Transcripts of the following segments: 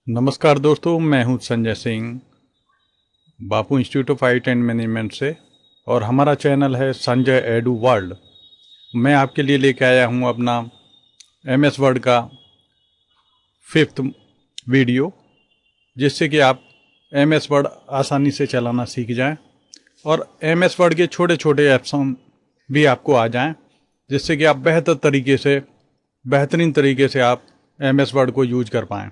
नमस्कार दोस्तों, मैं हूं Sanjay Singh, Bapu institute of IT and management से। और हमारा चैनल है संजय एडू वर्ल्ड। मैं आपके लिए लेके आया हूं अपना एमएस वर्ड का 5th वीडियो, जिससे कि आप एमएस वर्ड आसानी से चलाना सीख जाएं और एमएस वर्ड के छोटे छोटे ऑप्शन भी आपको आ जाएं, जिससे कि आप बेहतरीन तरीके से आप एमएस वर्ड को यूज कर पाएँ।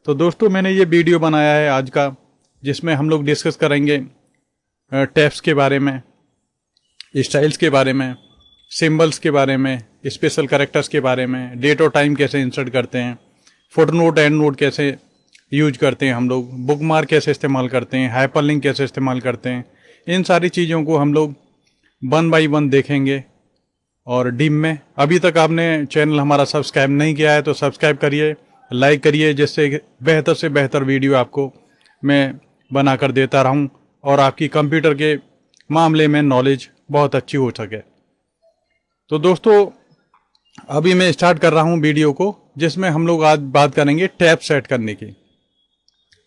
तो दोस्तों, मैंने ये वीडियो बनाया है आज का, जिसमें हम लोग डिस्कस करेंगे टैब्स के बारे में, स्टाइल्स के बारे में, सिंबल्स के बारे में, स्पेशल कैरेक्टर्स के बारे में, डेट और टाइम कैसे इंसर्ट करते हैं, फुट नोट एंड नोट कैसे यूज करते हैं हम लोग, बुक मार्क कैसे इस्तेमाल करते हैं, हाइपरलिंक कैसे इस्तेमाल करते हैं। इन सारी चीज़ों को हम लोग 1 बाय 1 देखेंगे। और डीम में अभी तक आपने चैनल हमारा सब्सक्राइब नहीं किया है तो सब्सक्राइब करिए, लाइक करिए, जिससे बेहतर से बेहतर वीडियो आपको मैं बनाकर देता रहूं और आपकी कंप्यूटर के मामले में नॉलेज बहुत अच्छी हो सके। तो दोस्तों, अभी मैं स्टार्ट कर रहा हूं वीडियो को, जिसमें हम लोग आज बात करेंगे टैब सेट करने की।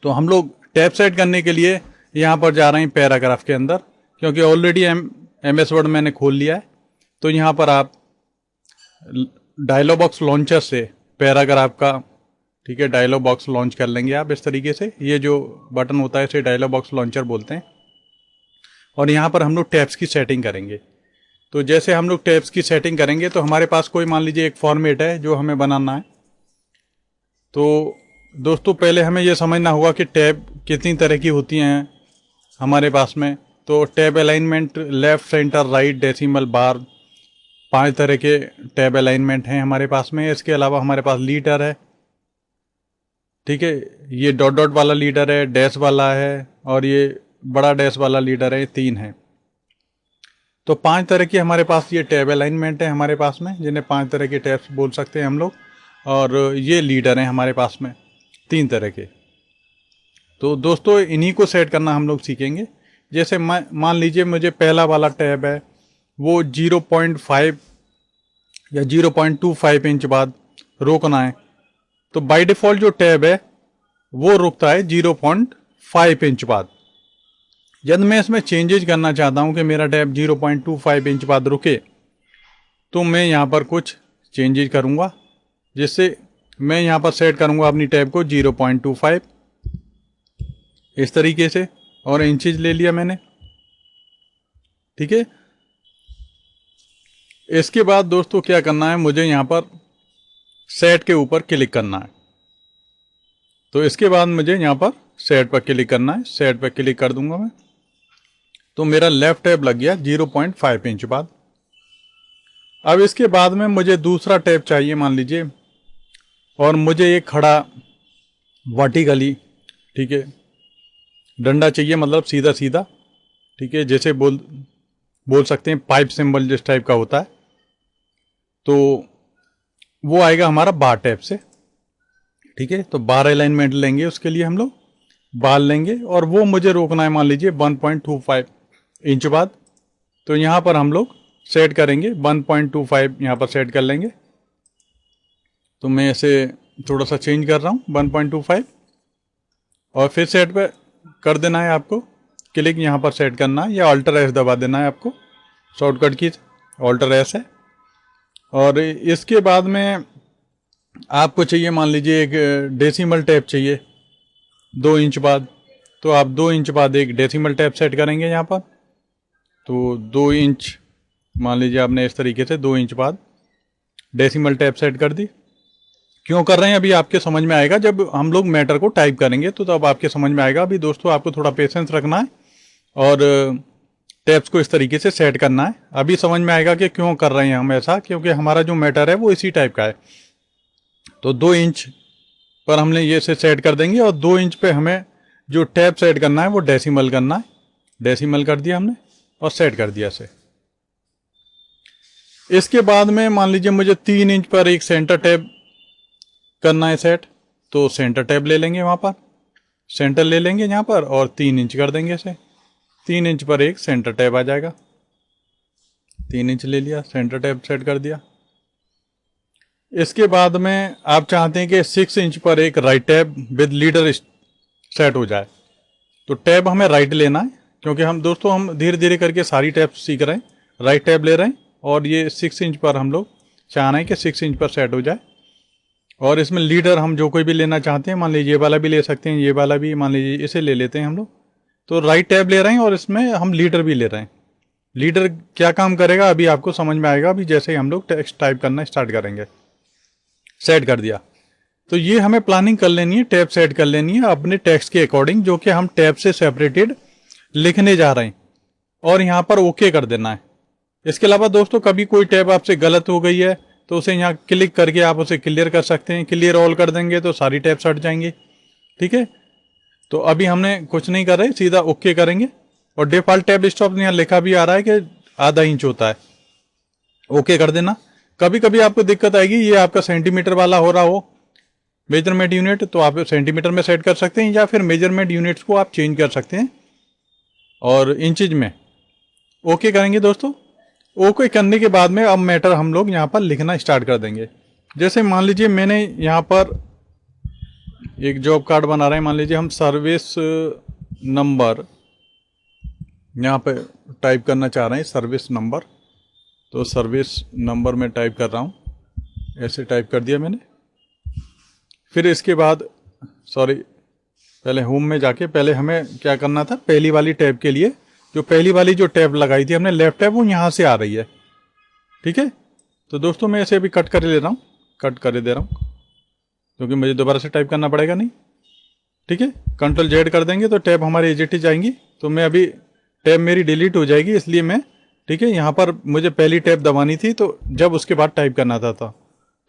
तो हम लोग टैब सेट करने के लिए यहाँ पर जा रहे हैं पैराग्राफ के अंदर, क्योंकि ऑलरेडी एमएस वर्ड मैंने खोल लिया है। तो यहाँ पर आप डायलॉग बॉक्स लॉन्चर से पैराग्राफ का, ठीक है, डायलॉग बॉक्स लॉन्च कर लेंगे आप इस तरीके से। ये जो बटन होता है इसे डायलॉग बॉक्स लॉन्चर बोलते हैं। और यहाँ पर हम लोग टैब्स की सेटिंग करेंगे। तो जैसे हम लोग टैब्स की सेटिंग करेंगे तो हमारे पास कोई मान लीजिए एक फॉर्मेट है जो हमें बनाना है। तो दोस्तों, पहले हमें यह समझना होगा कि टैब कितनी तरह की होती हैं हमारे पास में। तो tab alignment left, centre, right, decimal, bar, 5 तरह के टैब अलाइनमेंट हैं हमारे पास में। इसके अलावा हमारे पास लीडर है, ठीक है, ये डॉट डॉट वाला लीडर है, डैश वाला है, और ये बड़ा डैश वाला लीडर है। 3 है। तो 5 तरह की हमारे पास ये टैब अलाइनमेंट है हमारे पास में, जिन्हें 5 तरह के टैब्स बोल सकते हैं हम लोग। और ये लीडर हैं हमारे पास में 3 तरह के। तो दोस्तों, इन्हीं को सेट करना हम लोग सीखेंगे। जैसे मान लीजिए मुझे पहला वाला टैब है वो 0.5 या 0.25 इंच बाद रोकना है। तो बाय डिफ़ॉल्ट जो टैब है वो रुकता है 0.5 इंच बाद। जब मैं इसमें चेंजेज करना चाहता हूं कि मेरा टैब 0.25 इंच बाद रुके, तो मैं यहां पर कुछ चेंजेज करूंगा, जिससे मैं यहां पर सेट करूंगा अपनी टैब को 0.25 इस तरीके से, और इंचेज ले लिया मैंने, ठीक है। इसके बाद दोस्तों क्या करना है, मुझे यहां पर सेट के ऊपर क्लिक करना है। तो इसके बाद मुझे यहाँ पर सेट पर क्लिक करना है। सेट पर क्लिक कर दूंगा मैं, तो मेरा लेफ्ट टैब लग गया 0.5 इंच बाद। अब इसके बाद में मुझे दूसरा टैब चाहिए मान लीजिए, और मुझे एक खड़ा वर्टिकली, ठीक है, डंडा चाहिए, मतलब सीधा सीधा, ठीक है, जैसे बोल सकते हैं पाइप सिंबल जिस टाइप का होता है। तो वो आएगा हमारा बार टैब से, ठीक है। तो बार अलाइनमेंट लेंगे, उसके लिए हम लोग बार लेंगे, और वो मुझे रोकना है मान लीजिए 1.25 इंच बाद। तो यहाँ पर हम लोग सेट करेंगे 1.25, यहाँ पर सेट कर लेंगे। तो मैं इसे थोड़ा सा चेंज कर रहा हूँ 1.25, और फिर सेट पे कर देना है आपको क्लिक, यहाँ पर सेट करना है, या ऑल्टर एस दबा देना है आपको, शॉर्टकट की ऑल्टर एस है। और इसके बाद में आपको चाहिए मान लीजिए एक डेसिमल टैब चाहिए 2 इंच बाद। तो आप 2 इंच बाद एक डेसिमल टैब सेट करेंगे यहाँ पर। तो 2 इंच मान लीजिए आपने इस तरीके से 2 इंच बाद डेसिमल टैब सेट कर दी। क्यों कर रहे हैं अभी आपके समझ में आएगा, जब हम लोग मैटर को टाइप करेंगे तो तब आपके समझ में आएगा। अभी दोस्तों आपको थोड़ा पेशेंस रखना है और टैब्स को इस तरीके से सेट करना है। अभी समझ में आएगा कि क्यों कर रहे हैं हम ऐसा, क्योंकि हमारा जो मैटर है वो इसी टाइप का है। तो 2 इंच पर हमने ये से सेट कर देंगे, और 2 इंच पे हमें जो टैब सेट करना है वो डेसिमल करना है। डेसिमल कर दिया हमने और सेट कर दिया इसे। इसके बाद में मान लीजिए मुझे 3 इंच पर एक सेंटर टैब करना है सेट। तो सेंटर टैब ले लेंगे, वहां पर सेंटर ले लेंगे यहाँ पर, और 3 इंच कर देंगे इसे। 3 इंच पर एक सेंटर टैब आ जाएगा। 3 इंच ले लिया, सेंटर टैब सेट कर दिया। इसके बाद में आप चाहते हैं कि 6 इंच पर एक right tab with leader set हो जाए, तो टैब हमें राइट लेना है, क्योंकि हम दोस्तों हम धीरे धीरे करके सारी टैब सीख रहे हैं। राइट टैब ले रहे हैं और ये 6 इंच पर हम लोग चाह रहे हैं कि 6 इंच पर सेट हो जाए। और इसमें लीडर हम जो कोई भी लेना चाहते हैं, मान लीजिए ये वाला भी ले सकते हैं, ये वाला भी, मान लीजिए इसे ले लेते हैं हम लोग। तो राइट टैब ले रहे हैं और इसमें हम लीडर भी ले रहे हैं। लीडर क्या काम करेगा अभी आपको समझ में आएगा, अभी जैसे ही हम लोग टेक्स्ट टाइप करना स्टार्ट करेंगे। सेट कर दिया, तो ये हमें प्लानिंग कर लेनी है, टैब सेट कर लेनी है अपने टेक्स्ट के अकॉर्डिंग, जो कि हम टैब से सेपरेटेड लिखने जा रहे हैं, और यहाँ पर ओके कर देना है। इसके अलावा दोस्तों कभी कोई टैब आपसे गलत हो गई है तो उसे यहाँ क्लिक करके आप उसे क्लियर कर सकते हैं। क्लियर ऑल कर देंगे तो सारी टैब्स हट जाएंगे। ठीक है, तो अभी हमने कुछ नहीं कर रहे, सीधा ओके करेंगे। और डिफॉल्ट टैब स्टॉप यहाँ लिखा भी आ रहा है कि आधा इंच होता है, ओके कर देना। कभी कभी आपको दिक्कत आएगी, ये आपका सेंटीमीटर वाला हो रहा हो मेजरमेंट यूनिट, तो आप सेंटीमीटर में सेट कर सकते हैं, या फिर मेजरमेंट यूनिट्स को आप चेंज कर सकते हैं और इंचज में। ओके करेंगे दोस्तों। ओके करने के बाद में अब मैटर हम लोग यहाँ पर लिखना स्टार्ट कर देंगे। जैसे मान लीजिए मैंने यहाँ पर एक जॉब कार्ड बना रहे हैं, मान लीजिए हम सर्विस नंबर यहाँ पे टाइप करना चाह रहे हैं, सर्विस नंबर। तो सर्विस नंबर में टाइप कर रहा हूँ, ऐसे टाइप कर दिया मैंने। फिर इसके बाद पहले होम में जाके पहले हमें क्या करना था, पहली वाली टैब के लिए जो पहली वाली जो टैब लगाई थी हमने लेफ्ट टैब, वो यहाँ से आ रही है। ठीक है, तो दोस्तों मैं इसे अभी कट कर ले रहा हूँ, कट कर दे रहा हूँ, क्योंकि मुझे दोबारा से टाइप करना पड़ेगा नहीं। ठीक है, कंट्रोल जेड कर देंगे तो टैब हमारी एज इट इज जाएंगी। तो मैं अभी टैब मेरी डिलीट हो जाएगी, इसलिए मैं, ठीक है, यहाँ पर मुझे पहली टैब दबानी थी, तो जब उसके बाद टाइप करना था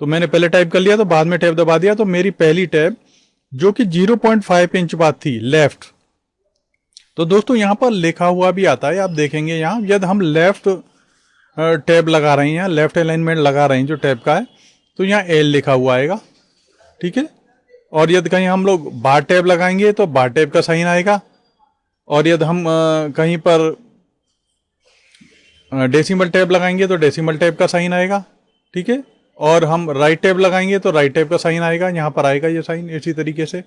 तो मैंने पहले टाइप कर लिया, तो बाद में टैब दबा दिया, तो मेरी पहली टैब जो कि 0.5 इंच बाद थी लेफ्ट। तो दोस्तों यहाँ पर लिखा हुआ भी आता है, आप देखेंगे यहाँ, यदि हम लेफ्ट टैब लगा रहे हैं, लेफ्ट अलाइनमेंट लगा रहे हैं जो टैब का है, तो यहाँ एल लिखा हुआ आएगा। ठीक है, और यदि कहीं हम लोग बार टैब लगाएंगे तो बार टैब का साइन आएगा, और यदि हम कहीं पर डेसिमल टैब लगाएंगे तो डेसिमल टैब का साइन आएगा। ठीक है, और हम राइट टैब लगाएंगे तो राइट टैब का साइन आएगा, यहाँ पर आएगा ये साइन इसी तरीके से।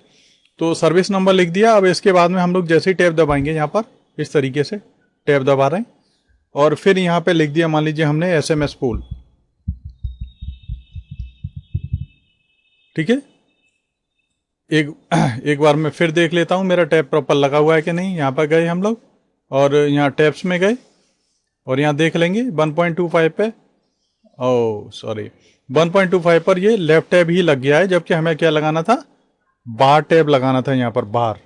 तो सर्विस नंबर लिख दिया। अब इसके बाद में हम लोग जैसे ही टैब दबाएंगे, यहाँ पर इस तरीके से टैब दबा रहे हैं, और फिर यहाँ पे लिख दिया, मान लीजिए हमने SMS पूल। ठीक है, एक बार मैं फिर देख लेता हूँ मेरा टैब प्रॉपर लगा हुआ है कि नहीं। यहाँ पर गए हम लोग और यहाँ टैब्स में गए और यहाँ देख लेंगे 1.25 पे, 1.25 पर ये लेफ्ट टैब ही लग गया है, जबकि हमें क्या लगाना था, बार टैब लगाना था यहाँ पर बार।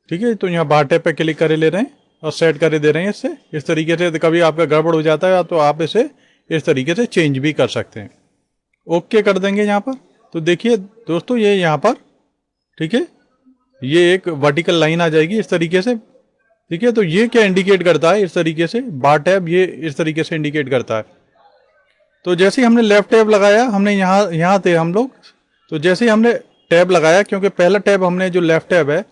ठीक है, तो यहाँ बार टैब पे क्लिक करे ले रहे हैं और सेट करे दे रहे हैं इससे, इस तरीके से। कभी आपका गड़बड़ हो जाता है तो आप इसे इस तरीके से चेंज भी कर सकते हैं। ओके कर देंगे यहाँ पर। तो देखिए दोस्तों ये यहाँ पर, ठीक है, ये एक वर्टिकल लाइन आ जाएगी इस तरीके से। ठीक है, तो ये क्या इंडिकेट करता है, इस तरीके से बार टैब ये इस तरीके से इंडिकेट करता है। तो जैसे ही हमने लेफ्ट टैब लगाया, हमने यहाँ थे हम लोग, तो जैसे ही हमने टैब लगाया, क्योंकि पहला टैब हमने जो लेफ्ट टैब है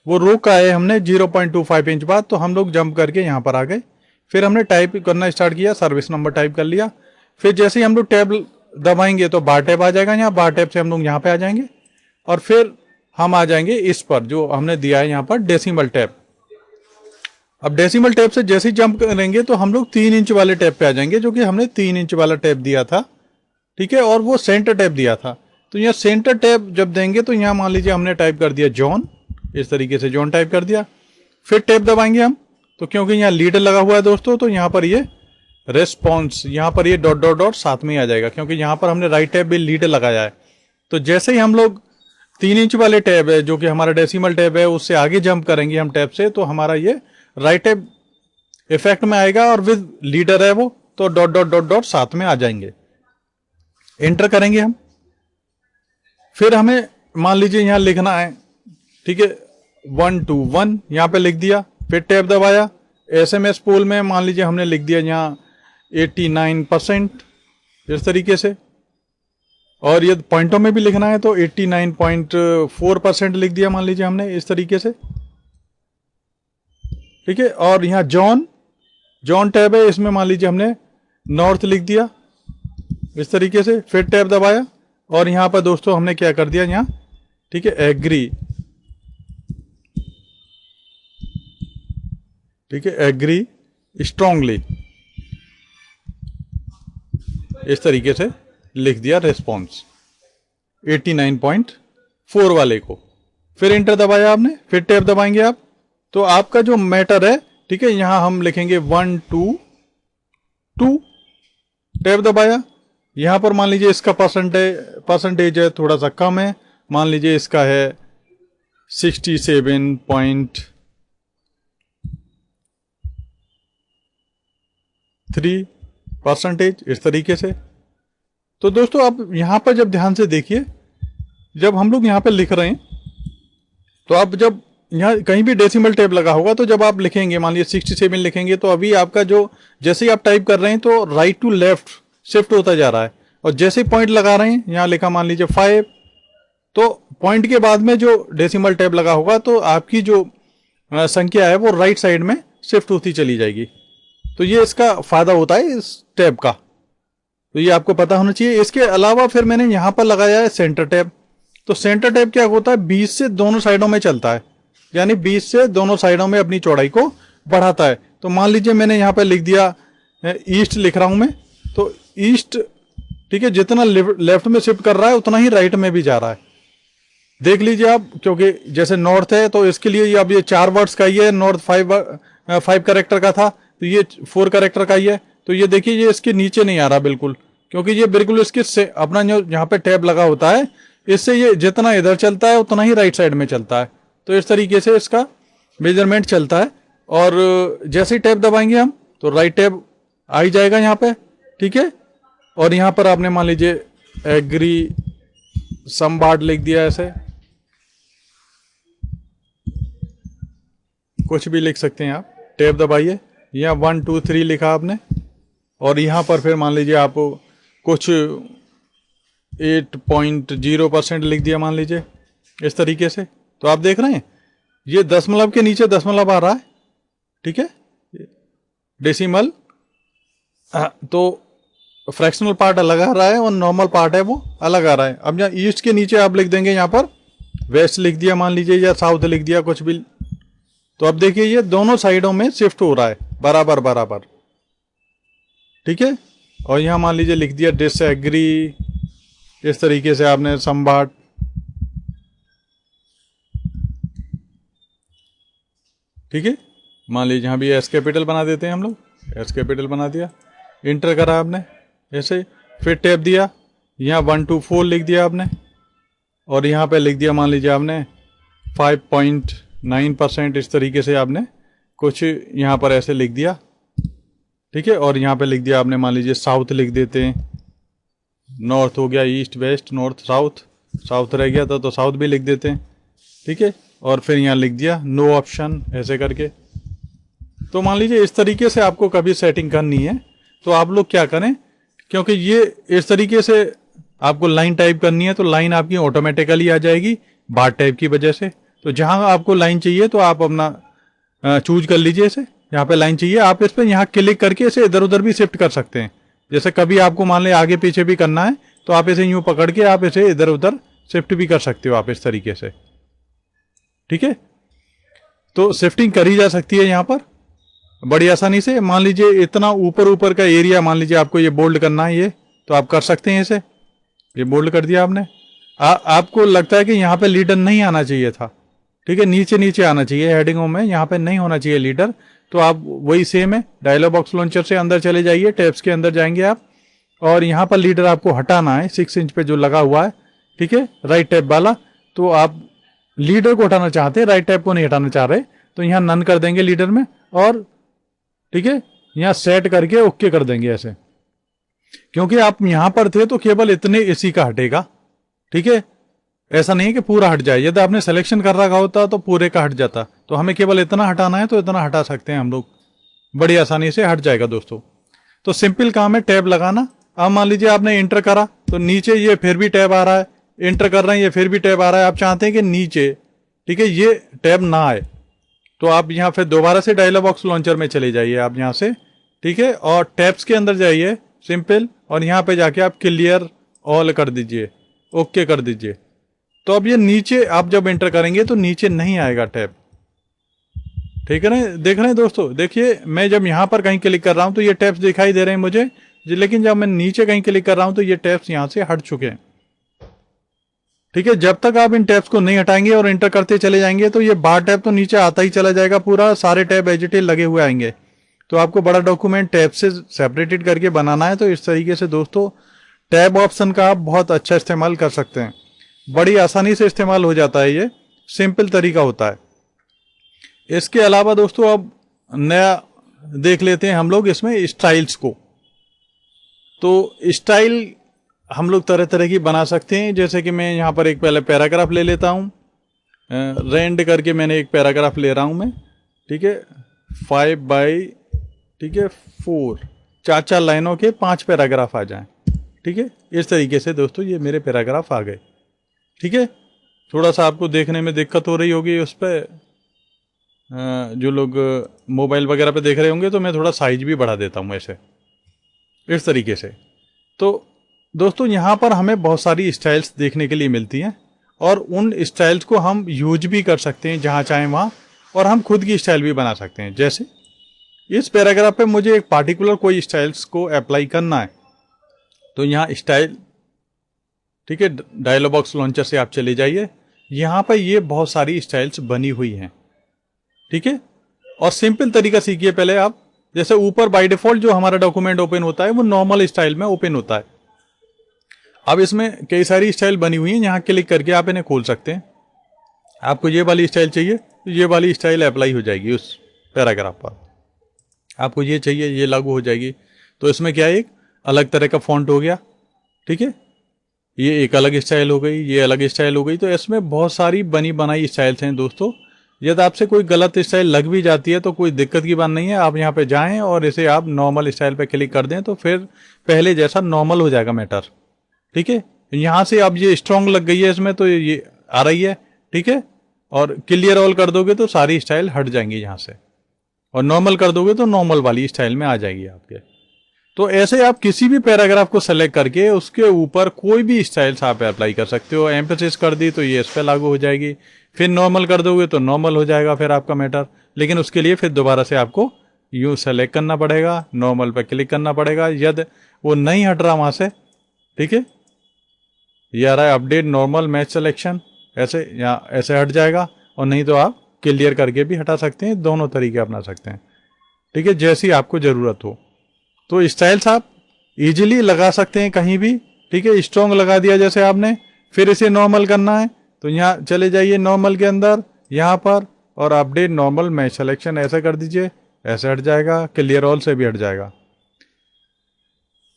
वो रोका है हमने 0.25 इंच बाद, तो हम लोग जंप करके यहाँ पर आ गए। फिर हमने टाइप करना स्टार्ट किया, सर्विस नंबर टाइप कर लिया। फिर जैसे ही हम लोग टैब दबाएंगे तो बार टैब आ जाएगा, यहाँ बार टैब से हम लोग यहाँ पे आ जाएंगे, और फिर हम आ जाएंगे इस पर जो हमने दिया है यहाँ पर डेसिमल टैब। अब डेसिमल टैब से जैसे ही जंप करेंगे तो हम लोग 3 इंच वाले टैब पे आ जाएंगे, जो कि हमने 3 इंच वाला टैब दिया था। ठीक है, और वो सेंटर टैब दिया था। तो यहाँ सेंटर टैब जब देंगे तो यहाँ मान लीजिए हमने टाइप कर दिया जॉन, इस तरीके से जॉन टाइप कर दिया। फिर टैब दबाएंगे हम, तो क्योंकि यहाँ लीडर लगा हुआ है दोस्तों, तो यहाँ पर ये रेस्पॉन्स, यहाँ पर ये डॉट डॉट डॉट साथ में ही आ जाएगा, क्योंकि यहाँ पर हमने राइट टैब भी लीडर लगाया है। तो जैसे ही हम लोग 3 इंच वाले टैब है जो कि हमारा डेसिमल टैब है, उससे आगे जंप करेंगे हम टैब से, तो हमारा ये राइट टैब इफेक्ट में आएगा, और विद लीडर है वो, तो डॉट डॉट डॉट डॉट साथ में आ जाएंगे। एंटर करेंगे हम। फिर हमें मान लीजिए यहाँ लिखना है, ठीक है, 1 to 1 यहाँ पे लिख दिया। फिर टैब दबाया, SMS पोल में मान लीजिए हमने लिख दिया यहाँ 89%, इस तरीके से। और ये पॉइंटों में भी लिखना है तो 89.4% लिख दिया मान लीजिए हमने, इस तरीके से। ठीक है, और यहाँ जॉन टैब है, इसमें मान लीजिए हमने नॉर्थ लिख दिया, इस तरीके से। फिर टैब दबाया और यहाँ पर दोस्तों हमने क्या कर दिया यहाँ, ठीक है, एग्री, ठीक है, एग्री स्ट्रांगली, इस तरीके से लिख दिया रिस्पॉन्स 89.4 वाले को। फिर इंटर दबाया आपने, फिर टैब दबाएंगे आप, तो आपका जो मैटर है, ठीक है, यहां हम लिखेंगे 1 2 2। टैब दबाया, यहां पर मान लीजिए इसका परसेंटेज है थोड़ा सा कम है, मान लीजिए इसका है 67.3%, इस तरीके से। तो दोस्तों आप यहां पर जब ध्यान से देखिए, जब हम लोग यहां पर लिख रहे हैं, तो आप जब यहाँ कहीं भी डेसिमल टैब लगा होगा, तो जब आप लिखेंगे, मान लीजिए 67 लिखेंगे, तो अभी आपका जो जैसे ही आप टाइप कर रहे हैं तो राइट टू लेफ्ट शिफ्ट होता जा रहा है। और जैसे पॉइंट लगा रहे हैं, यहाँ लिखा मान लीजिए 5, तो पॉइंट के बाद में जो डेसिमल टैब लगा होगा तो आपकी जो संख्या है वो राइट साइड में शिफ्ट होती चली जाएगी। तो ये इसका फायदा होता है इस टैब का, तो ये आपको पता होना चाहिए। इसके अलावा फिर मैंने यहां पर लगाया है सेंटर टैब। तो सेंटर टैब क्या होता है, 20 से दोनों साइडों में चलता है, यानी 20 से दोनों साइडों में अपनी चौड़ाई को बढ़ाता है। तो मान लीजिए मैंने यहां पर लिख दिया ईस्ट लिख रहा हूं मैं, तो ईस्ट, ठीक है, जितना लेफ्ट में शिफ्ट कर रहा है उतना ही राइट में भी जा रहा है। देख लीजिए आप, क्योंकि जैसे नॉर्थ है तो इसके लिए अब ये 4 वर्ड्स का ही है, नॉर्थ 5 कैरेक्टर का था, तो ये 4 कैरेक्टर का ही है। तो ये देखिए ये इसके नीचे नहीं आ रहा बिल्कुल, क्योंकि ये बिल्कुल इसके से अपना जो यहाँ पे टैब लगा होता है, इससे ये जितना इधर चलता है उतना ही राइट साइड में चलता है। तो इस तरीके से इसका मेजरमेंट चलता है। और जैसे ही टैब दबाएंगे हम तो राइट टैब आ ही जाएगा यहाँ पे, ठीक है। और यहाँ पर आपने मान लीजिए एग्री समबार्ड लिख दिया, ऐसे कुछ भी लिख सकते हैं आप। टैब दबाइए, यहाँ 1 2 3 लिखा आपने, और यहाँ पर फिर मान लीजिए आप कुछ 8.0% लिख दिया मान लीजिए, इस तरीके से। तो आप देख रहे हैं ये दशमलव के नीचे दशमलव आ रहा है, ठीक है, डेसिमल। तो फ्रैक्शनल पार्ट अलग आ रहा है और नॉर्मल पार्ट है वो अलग आ रहा है। अब यहाँ ईस्ट के नीचे आप लिख देंगे, यहाँ पर वेस्ट लिख दिया मान लीजिए, या साउथ लिख दिया, कुछ भी। तो अब देखिए ये दोनों साइडों में शिफ्ट हो रहा है बराबर बराबर, ठीक है। और यहाँ मान लीजिए लिख दिया डिसएग्री, इस तरीके से आपने संभाट, ठीक है। मान लीजिए यहाँ भी एस कैपिटल बना देते हैं हम लोग, एस कैपिटल बना दिया, इंटर करा आपने ऐसे, फिर टैब दिया, यहाँ 1 2 4 लिख दिया आपने, और यहाँ पे लिख दिया मान लीजिए आपने 5.9%, इस तरीके से आपने कुछ यहाँ पर ऐसे लिख दिया, ठीक है। और यहाँ पे लिख दिया आपने मान लीजिए साउथ लिख देते हैं, नॉर्थ हो गया, east west north south, south रह गया था तो साउथ भी लिख देते हैं, ठीक है। और फिर यहाँ लिख दिया नो ऑप्शन, ऐसे करके। तो मान लीजिए इस तरीके से आपको कभी सेटिंग करनी है तो आप लोग क्या करें, क्योंकि ये इस तरीके से आपको लाइन टाइप करनी है तो लाइन आपकी ऑटोमेटिकली आ जाएगी बार टाइप की वजह से। तो जहां आपको लाइन चाहिए तो आप अपना चूज कर लीजिए, इसे यहाँ पे लाइन चाहिए, आप इस पर यहाँ क्लिक करके इसे इधर उधर भी शिफ्ट कर सकते हैं। जैसे कभी आपको मान लें आगे पीछे भी करना है तो आप इसे यूं पकड़ के आप इसे इधर उधर शिफ्ट भी कर सकते हो आप, इस तरीके से, ठीक है। तो शिफ्टिंग करी जा सकती है यहाँ पर बड़ी आसानी से। मान लीजिए इतना ऊपर ऊपर का एरिया, मान लीजिए आपको ये बोल्ड करना है, ये तो आप कर सकते हैं, इसे ये बोल्ड कर दिया आपने। आपको लगता है कि यहाँ पे लीडर नहीं आना चाहिए था, ठीक है, नीचे नीचे आना चाहिए हेडिंगों में, यहाँ पे नहीं होना चाहिए लीडर, तो आप वही सेम है, डायलॉग बॉक्स लॉन्चर से अंदर चले जाइए, टैब्स के अंदर जाएंगे आप, और यहाँ पर लीडर आपको हटाना है 6 इंच पे जो लगा हुआ है, ठीक है, राइट टैब वाला। तो आप लीडर को हटाना चाहते हैं, राइट टैब को नहीं हटाना चाह रहे, तो यहाँ नन कर देंगे लीडर में, और ठीक है यहाँ सेट करके ओके कर देंगे ऐसे। क्योंकि आप यहां पर थे तो केवल इतने एसी का हटेगा, ठीक है, ऐसा नहीं कि पूरा हट जाए। यदि आपने सिलेक्शन कर रखा होता तो पूरे का हट जाता, तो हमें केवल इतना हटाना है तो इतना हटा सकते हैं हम लोग, बड़ी आसानी से हट जाएगा दोस्तों। तो सिंपल काम है टैब लगाना। अब मान लीजिए आपने इंटर करा तो नीचे ये फिर भी टैब आ रहा है, इंटर कर रहे हैं ये फिर भी टैब आ रहा है, आप चाहते हैं कि नीचे, ठीक है, ये टैब ना आए, तो आप यहाँ फिर दोबारा से डायलॉग बॉक्स लॉन्चर में चले जाइए आप यहाँ से, ठीक है, और टैब्स के अंदर जाइए, सिंपल, और यहाँ पे जाके आप क्लियर ऑल कर दीजिए, ओके कर दीजिए। तो अब ये नीचे आप जब एंटर करेंगे तो नीचे नहीं आएगा टैब, ठीक है ना। देख रहे हैं दोस्तों, देखिए मैं जब यहाँ पर कहीं क्लिक कर रहा हूँ तो ये टैब्स दिखाई दे रहे हैं मुझे, लेकिन जब मैं नीचे कहीं क्लिक कर रहा हूँ तो ये टैब्स यहाँ से हट चुके हैं, ठीक है। जब तक आप इन टैब्स को नहीं हटाएंगे और एंटर करते चले जाएंगे तो ये बार टैब तो नीचे आता ही चला जाएगा, पूरा सारे टैब एज इट इज लगे हुए आएंगे। तो आपको बड़ा डॉक्यूमेंट टैब से सेपरेटेड करके बनाना है, तो इस तरीके से दोस्तों टैब ऑप्शन का आप बहुत अच्छा इस्तेमाल कर सकते हैं, बड़ी आसानी से इस्तेमाल हो जाता है, ये सिंपल तरीका होता है। इसके अलावा दोस्तों अब नया देख लेते हैं हम लोग इसमें स्टाइल्स को। तो स्टाइल हम लोग तरह तरह की बना सकते हैं, जैसे कि मैं यहाँ पर एक पहले पैराग्राफ ले लेता हूँ, रेंड करके मैंने एक पैराग्राफ ले रहा हूँ मैं, ठीक है, 5 बाई, ठीक है, 4, 4 लाइनों के 5 पैराग्राफ आ जाएं, ठीक है। इस तरीके से दोस्तों ये मेरे पैराग्राफ आ गए, ठीक है। थोड़ा सा आपको देखने में दिक्कत हो रही होगी उस पर, जो लोग मोबाइल वगैरह पे देख रहे होंगे, तो मैं थोड़ा साइज भी बढ़ा देता हूँ ऐसे, इस तरीके से। तो दोस्तों यहाँ पर हमें बहुत सारी स्टाइल्स देखने के लिए मिलती हैं, और उन स्टाइल्स को हम यूज भी कर सकते हैं जहाँ चाहें वहाँ, और हम खुद की स्टाइल भी बना सकते हैं। जैसे इस पैराग्राफ पे मुझे एक पार्टिकुलर कोई स्टाइल्स को अप्लाई करना है, तो यहाँ स्टाइल, ठीक है, डायलॉग बॉक्स लॉन्चर से आप चले जाइए, यहाँ पर ये बहुत सारी स्टाइल्स बनी हुई हैं, ठीक है। और सिंपल तरीका सीखिए पहले आप। जैसे ऊपर बाय डिफॉल्ट जो हमारा डॉक्यूमेंट ओपन होता है वो नॉर्मल स्टाइल में ओपन होता है। अब इसमें कई सारी स्टाइल बनी हुई हैं, यहाँ क्लिक करके आप इन्हें खोल सकते हैं। आपको ये वाली स्टाइल चाहिए तो ये वाली स्टाइल अप्लाई हो जाएगी उस पैराग्राफ पर, आपको ये चाहिए ये लागू हो जाएगी। तो इसमें क्या है, एक अलग तरह का फॉन्ट हो गया, ठीक है, ये एक अलग स्टाइल हो गई, ये अलग स्टाइल हो गई। तो इसमें बहुत सारी बनी बनाई स्टाइल्स हैं दोस्तों। यदि आपसे कोई गलत स्टाइल लग भी जाती है तो कोई दिक्कत की बात नहीं है, आप यहाँ पे जाएं और इसे आप नॉर्मल स्टाइल पे क्लिक कर दें तो फिर पहले जैसा नॉर्मल हो जाएगा मैटर, ठीक है। यहाँ से अब ये स्ट्रॉन्ग लग गई है इसमें, तो ये आ रही है, ठीक है। और क्लियर ऑल कर दोगे तो सारी स्टाइल हट जाएंगी यहाँ से, और नॉर्मल कर दोगे तो नॉर्मल वाली स्टाइल में आ जाएगी आपके। तो ऐसे आप किसी भी पैराग्राफ को सेलेक्ट करके उसके ऊपर कोई भी स्टाइल्स आप अप्लाई कर सकते हो। एम्फेसिस कर दी तो ये इस पर लागू हो जाएगी, फिर नॉर्मल कर दोगे तो नॉर्मल हो जाएगा फिर आपका मैटर। लेकिन उसके लिए फिर दोबारा से आपको यूँ सेलेक्ट करना पड़ेगा, नॉर्मल पर क्लिक करना पड़ेगा, यदि वो नहीं हट रहा वहाँ से, ठीक है। ये आ रहा है अपडेट नॉर्मल मैच सिलेक्शन, ऐसे यहाँ ऐसे हट जाएगा, और नहीं तो आप क्लियर करके भी हटा सकते हैं, दोनों तरीके अपना सकते हैं, ठीक है, जैसी आपको ज़रूरत हो। तो स्टाइल्स आप इजीली लगा सकते हैं कहीं भी, ठीक है। स्ट्रॉन्ग लगा दिया जैसे आपने, फिर इसे नॉर्मल करना है तो यहाँ चले जाइए नॉर्मल के अंदर, यहाँ पर, और अपडेट नॉर्मल मैच सिलेक्शन ऐसे कर दीजिए, ऐसे हट जाएगा, क्लियर ऑल से भी हट जाएगा।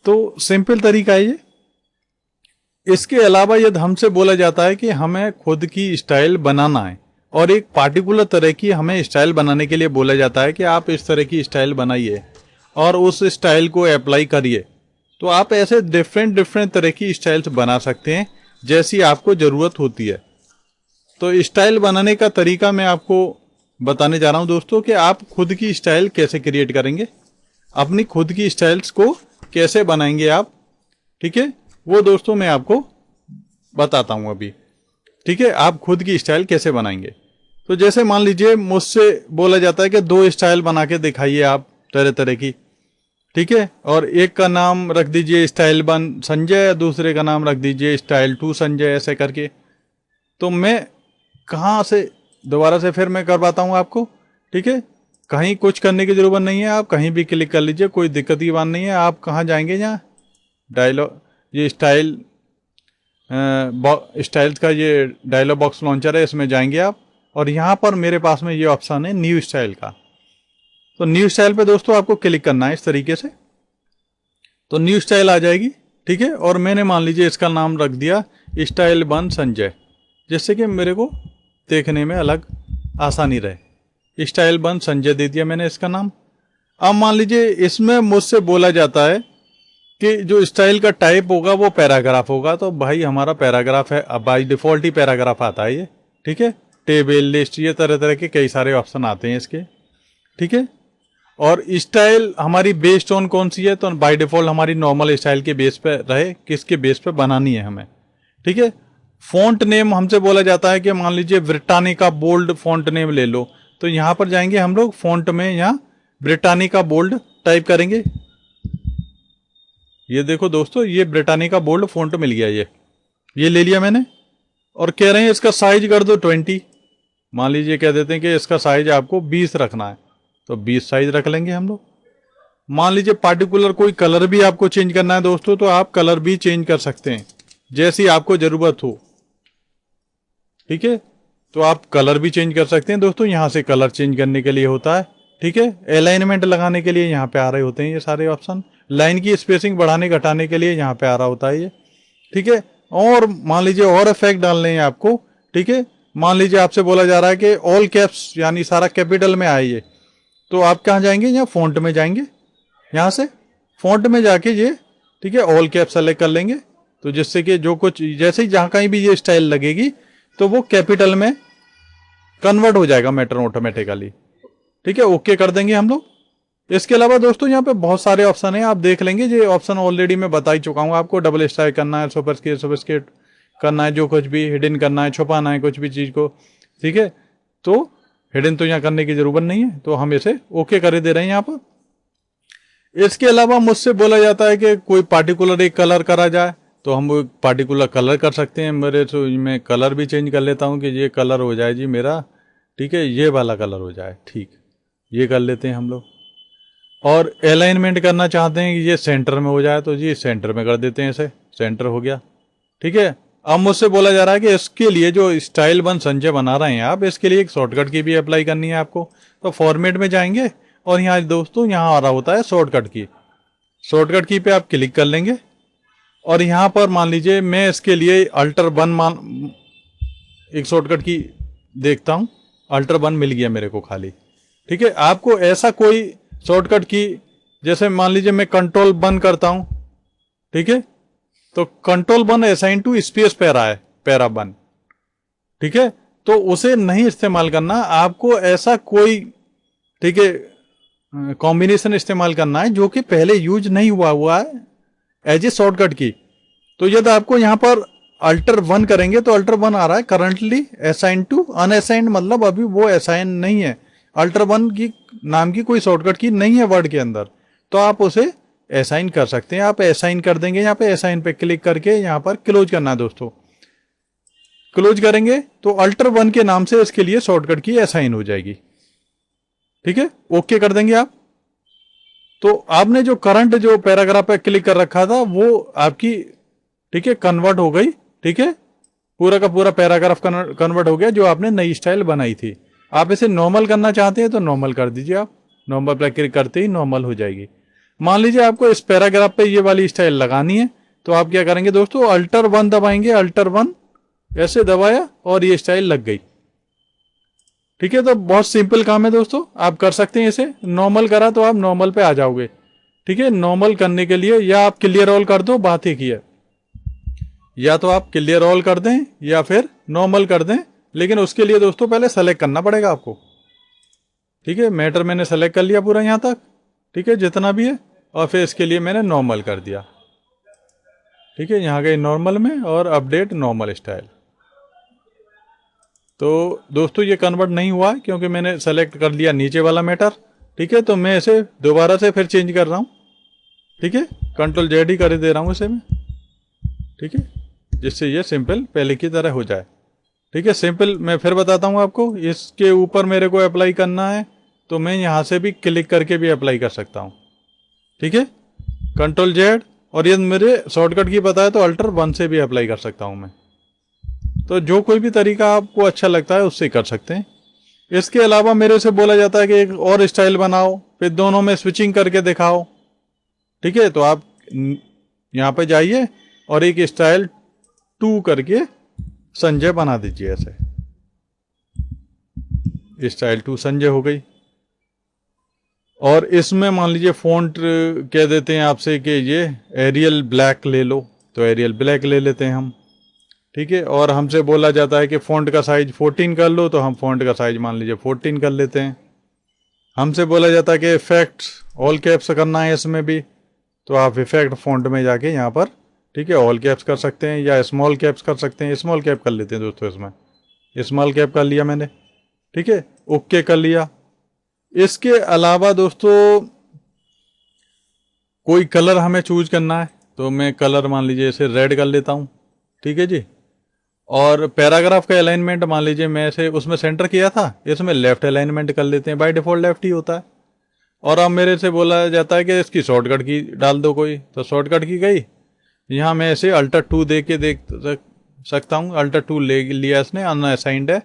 तो सिंपल तरीका है ये। इसके अलावा यदि हमसे बोला जाता है कि हमें खुद की स्टाइल बनाना है, और एक पार्टिकुलर तरह की हमें स्टाइल बनाने के लिए बोला जाता है कि आप इस तरह की स्टाइल बनाइए और उस स्टाइल को अप्लाई करिए, तो आप ऐसे डिफरेंट तरह की स्टाइल्स बना सकते हैं जैसी आपको ज़रूरत होती है। तो स्टाइल बनाने का तरीका मैं आपको बताने जा रहा हूं दोस्तों, कि आप खुद की स्टाइल कैसे क्रिएट करेंगे, अपनी खुद की स्टाइल्स को कैसे बनाएंगे आप, ठीक है, वो दोस्तों मैं आपको बताता हूं अभी, ठीक है। आप खुद की स्टाइल कैसे बनाएंगे, तो जैसे मान लीजिए मुझसे बोला जाता है कि 2 स्टाइल बना के दिखाइए आप तरह तरह की, ठीक है, और एक का नाम रख दीजिए स्टाइल 1 संजय, दूसरे का नाम रख दीजिए स्टाइल 2 संजय, ऐसे करके। तो मैं कहाँ से दोबारा से फिर मैं करवाता हूँ आपको, ठीक है, कहीं कुछ करने की ज़रूरत नहीं है, आप कहीं भी क्लिक कर लीजिए, कोई दिक्कत की बात नहीं है। आप कहाँ जाएंगे, यहाँ डायलॉग, ये स्टाइल स्टाइल्स का ये डायलॉग बॉक्स लॉन्चर है, इसमें जाएंगे आप, और यहाँ पर मेरे पास में ये ऑप्शन है न्यू स्टाइल का। तो न्यू स्टाइल पे दोस्तों आपको क्लिक करना है इस तरीके से, तो न्यू स्टाइल आ जाएगी, ठीक है। और मैंने मान लीजिए इसका नाम रख दिया स्टाइल 1 संजय, जिससे कि मेरे को देखने में अलग आसानी रहे। स्टाइल 1 संजय दे दिया मैंने इसका नाम। अब मान लीजिए इसमें मुझसे बोला जाता है कि जो स्टाइल का टाइप होगा वो पैराग्राफ होगा, तो भाई हमारा पैराग्राफ है, अब बाय डिफॉल्ट ही पैराग्राफ आता है ये, ठीक है। टेबल, लिस्ट, ये तरह तरह के कई सारे ऑप्शन आते हैं इसके, ठीक है। और स्टाइल हमारी बेस्ड ऑन कौन सी है, तो बाय डिफॉल्ट हमारी नॉर्मल स्टाइल के बेस पे रहे, किसके बेस पे बनानी है हमें। ठीक है, फॉन्ट नेम हमसे बोला जाता है कि मान लीजिए ब्रिटानिका बोल्ड फॉन्ट नेम ले लो, तो यहां पर जाएंगे हम लोग फॉन्ट में, यहां ब्रिटानिका बोल्ड टाइप करेंगे। ये देखो दोस्तों, ये ब्रिटानिका बोल्ड फॉन्ट मिल गया, ये ले लिया मैंने। और कह रहे हैं इसका साइज कर दो 20। मान लीजिए कह देते हैं कि इसका साइज आपको 20 रखना है, तो 20 साइज रख लेंगे हम लोग। मान लीजिए पार्टिकुलर कोई कलर भी आपको चेंज करना है दोस्तों, तो आप कलर भी चेंज कर सकते हैं जैसी आपको जरूरत हो। ठीक है, तो आप कलर भी चेंज कर सकते हैं दोस्तों, यहां से कलर चेंज करने के लिए होता है। ठीक है, अलाइनमेंट लगाने के लिए यहाँ पे आ रहे होते हैं ये सारे ऑप्शन। लाइन की स्पेसिंग बढ़ाने घटाने के लिए यहाँ पे आ रहा होता है ये। ठीक है, और मान लीजिए और इफेक्ट डालने हैं आपको। ठीक है, मान लीजिए आपसे बोला जा रहा है कि ऑल कैप्स यानी सारा कैपिटल में आए ये, तो आप कहाँ जाएंगे, यहाँ फॉन्ट में जाएंगे, यहाँ से फॉन्ट में जाके ये, ठीक है, ऑल कैप सेलेक्ट कर लेंगे, तो जिससे कि जो कुछ जैसे ही जहाँ कहीं भी ये स्टाइल लगेगी तो वो कैपिटल में कन्वर्ट हो जाएगा मैटर ऑटोमेटिकली। ठीक है, ओके कर देंगे हम लोग। इसके अलावा दोस्तों यहाँ पे बहुत सारे ऑप्शन हैं, आप देख लेंगे, ये ऑप्शन ऑलरेडी मैं बता ही चुका हूँ आपको। डबल स्ट्राइक करना है, सुपरस्केट करना है, जो कुछ भी हिडन करना है, छुपाना है कुछ भी चीज को। ठीक है, तो हिडन तो यहाँ करने की जरूरत नहीं है, तो हम इसे ओके कर दे रहे हैं यहाँ पर। इसके अलावा मुझसे बोला जाता है कि कोई पार्टिकुलर एक कलर करा जाए, तो हम वो पार्टिकुलर कलर कर सकते हैं। मेरे तो मैं कलर भी चेंज कर लेता हूँ कि ये कलर हो जाए जी मेरा, ठीक है, ये वाला कलर हो जाए। ठीक, ये कर लेते हैं हम लोग। और अलाइनमेंट करना चाहते हैं कि ये सेंटर में हो जाए, तो जी सेंटर में कर देते हैं, इसे सेंटर हो गया। ठीक है, अब मुझसे बोला जा रहा है कि इसके लिए जो स्टाइल 1 संजय बना रहे हैं आप, इसके लिए एक शॉर्टकट की भी अप्लाई करनी है आपको। तो फॉर्मेट में जाएंगे और यहाँ दोस्तों यहाँ आ रहा होता है शॉर्टकट की। शॉर्टकट की पे आप क्लिक कर लेंगे और यहाँ पर मान लीजिए मैं इसके लिए अल्टर 1 एक शॉर्टकट की देखता हूँ, अल्टर 1 मिल गया मेरे को खाली। ठीक है, आपको ऐसा कोई शॉर्टकट की, जैसे मान लीजिए मैं कंट्रोल 1 करता हूं, ठीक है, तो control 1 assign to space para है, पैरा 1। ठीक है, तो उसे नहीं इस्तेमाल करना आपको, ऐसा कोई, ठीक है, कॉम्बिनेशन इस्तेमाल करना है जो कि पहले यूज नहीं हुआ है एज ए शॉर्टकट की। तो यदि आपको यहां पर अल्टर 1 करेंगे तो अल्टर 1 आ रहा है करंटली असाइन टू अनअसाइंड, मतलब अभी वो असाइन नहीं है। अल्टर 1 की नाम की कोई शॉर्टकट की नहीं है वर्ड के अंदर, तो आप उसे असाइन कर सकते हैं। आप असाइन कर देंगे, यहाँ पे असाइन पे क्लिक करके यहाँ पर क्लोज करना है दोस्तों। क्लोज करेंगे तो अल्टर 1 के नाम से इसके लिए शॉर्टकट की असाइन हो जाएगी। ठीक है, ओके कर देंगे आप। तो आपने जो करंट जो पैराग्राफ पे क्लिक कर रखा था वो आपकी, ठीक है, कन्वर्ट हो गई। ठीक है, पूरा का पूरा पैराग्राफ कन्वर्ट हो गया जो आपने नई स्टाइल बनाई थी। आप इसे नॉर्मल करना चाहते हैं तो नॉर्मल कर दीजिए, आप नॉर्मल पर क्लिक करते ही नॉर्मल हो जाएगी। मान लीजिए आपको इस पैराग्राफ पे ये वाली स्टाइल लगानी है, तो आप क्या करेंगे दोस्तों, अल्टर 1 दबाएंगे, अल्टर 1 ऐसे दबाया और ये स्टाइल लग गई। ठीक है, तो बहुत सिंपल काम है दोस्तों, आप कर सकते हैं इसे। नॉर्मल करा तो आप नॉर्मल पे आ जाओगे। ठीक है, नॉर्मल करने के लिए या आप क्लियर ऑल कर दो, बात एक ही है, या तो आप क्लियर ऑल कर दें या फिर नॉर्मल कर दें, लेकिन उसके लिए दोस्तों पहले सेलेक्ट करना पड़ेगा आपको। ठीक है, मैटर मैंने सेलेक्ट कर लिया पूरा यहां तक, ठीक है, जितना भी है, और फिर इसके लिए मैंने नॉर्मल कर दिया। ठीक है, यहाँ गए नॉर्मल में और अपडेट नॉर्मल स्टाइल। तो दोस्तों ये कन्वर्ट नहीं हुआ क्योंकि मैंने सेलेक्ट कर लिया नीचे वाला मैटर। ठीक है, तो मैं इसे दोबारा से फिर चेंज कर रहा हूँ। ठीक है, कंट्रोल जेड ही कर दे रहा हूँ इसे मैं। ठीक है, जिससे ये सिंपल पहले की तरह हो जाए। ठीक है, सिंपल मैं फिर बताता हूँ आपको। इसके ऊपर मेरे को अप्लाई करना है तो मैं यहाँ से भी क्लिक करके भी अप्लाई कर सकता हूँ। ठीक है, कंट्रोल जेड, और ये मेरे शॉर्टकट की पता है तो अल्टर 1 से भी अप्लाई कर सकता हूँ मैं। तो जो कोई भी तरीका आपको अच्छा लगता है उससे कर सकते हैं। इसके अलावा मेरे से बोला जाता है कि एक और स्टाइल बनाओ, फिर दोनों में स्विचिंग करके दिखाओ। ठीक है, तो आप यहाँ पे जाइए और एक स्टाइल 2 करके संजय बना दीजिए। ऐसे स्टाइल 2 संजय हो गई। और इसमें मान लीजिए फॉन्ट कह देते हैं आपसे कि ये एरियल ब्लैक ले लो, तो एरियल ब्लैक ले लेते हैं हम। ठीक है, और हमसे बोला जाता है कि फॉन्ट का साइज 14 कर लो, तो हम फॉन्ट का साइज मान लीजिए 14 कर लेते हैं। हमसे बोला जाता है कि इफेक्ट ऑल कैप्स करना है इसमें भी, तो आप इफेक्ट फ़ॉन्ट में जाके यहाँ पर, ठीक है, ऑल कैप्स कर सकते हैं या स्मॉल कैप्स कर सकते हैं। स्मॉल कैप कर लेते हैं दोस्तों, इसमें स्मॉल कैप कर लिया मैंने, ठीक है, ओके कर लिया। इसके अलावा दोस्तों कोई कलर हमें चूज करना है, तो मैं कलर मान लीजिए इसे रेड कर लेता हूँ, ठीक है जी। और पैराग्राफ का अलाइनमेंट मान लीजिए मैं इसे उसमें सेंटर किया था, इसमें लेफ्ट अलाइनमेंट कर लेते हैं, बाय डिफॉल्ट लेफ्ट ही होता है। और अब मेरे से बोला जाता है कि इसकी शॉर्टकट की डाल दो कोई, तो शॉर्टकट की गई, यहाँ मैं इसे अल्टर 2 दे के देख सकता हूँ। अल्टर 2 ले लिया इसने, अनअसाइंड है,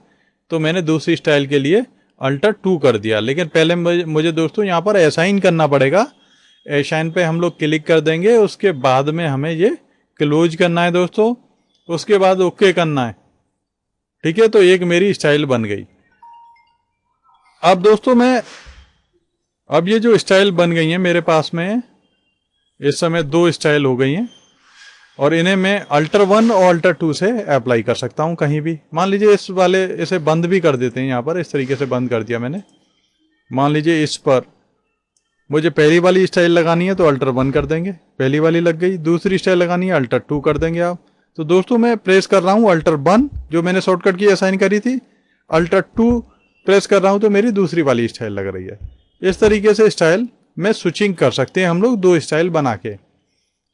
तो मैंने दूसरी स्टाइल के लिए अल्टर 2 कर दिया। लेकिन पहले मुझे दोस्तों यहाँ पर असाइन करना पड़ेगा। असाइन पे हम लोग क्लिक कर देंगे, उसके बाद में हमें ये क्लोज करना है दोस्तों, उसके बाद ओके करना है, ठीक है। तो एक मेरी स्टाइल बन गई। अब दोस्तों अब ये जो स्टाइल बन गई है मेरे पास में, इस समय 2 स्टाइल हो गई हैं, और इन्हें मैं अल्टर 1 और अल्टर 2 से अप्लाई कर सकता हूं कहीं भी। मान लीजिए इसे बंद भी कर देते हैं, यहाँ पर इस तरीके से बंद कर दिया मैंने। मान लीजिए इस पर मुझे पहली वाली स्टाइल लगानी है तो अल्टर 1 कर देंगे, पहली वाली लग गई। दूसरी स्टाइल लगानी है अल्टर 2 कर देंगे आप। तो दोस्तों मैं प्रेस कर रहा हूँ अल्टर 1 जो मैंने शॉर्टकट की असाइन करी थी, अल्टर 2 प्रेस कर रहा हूँ तो मेरी दूसरी वाली स्टाइल लग रही है। इस तरीके से स्टाइल में स्विचिंग कर सकते हैं हम लोग 2 स्टाइल बना के,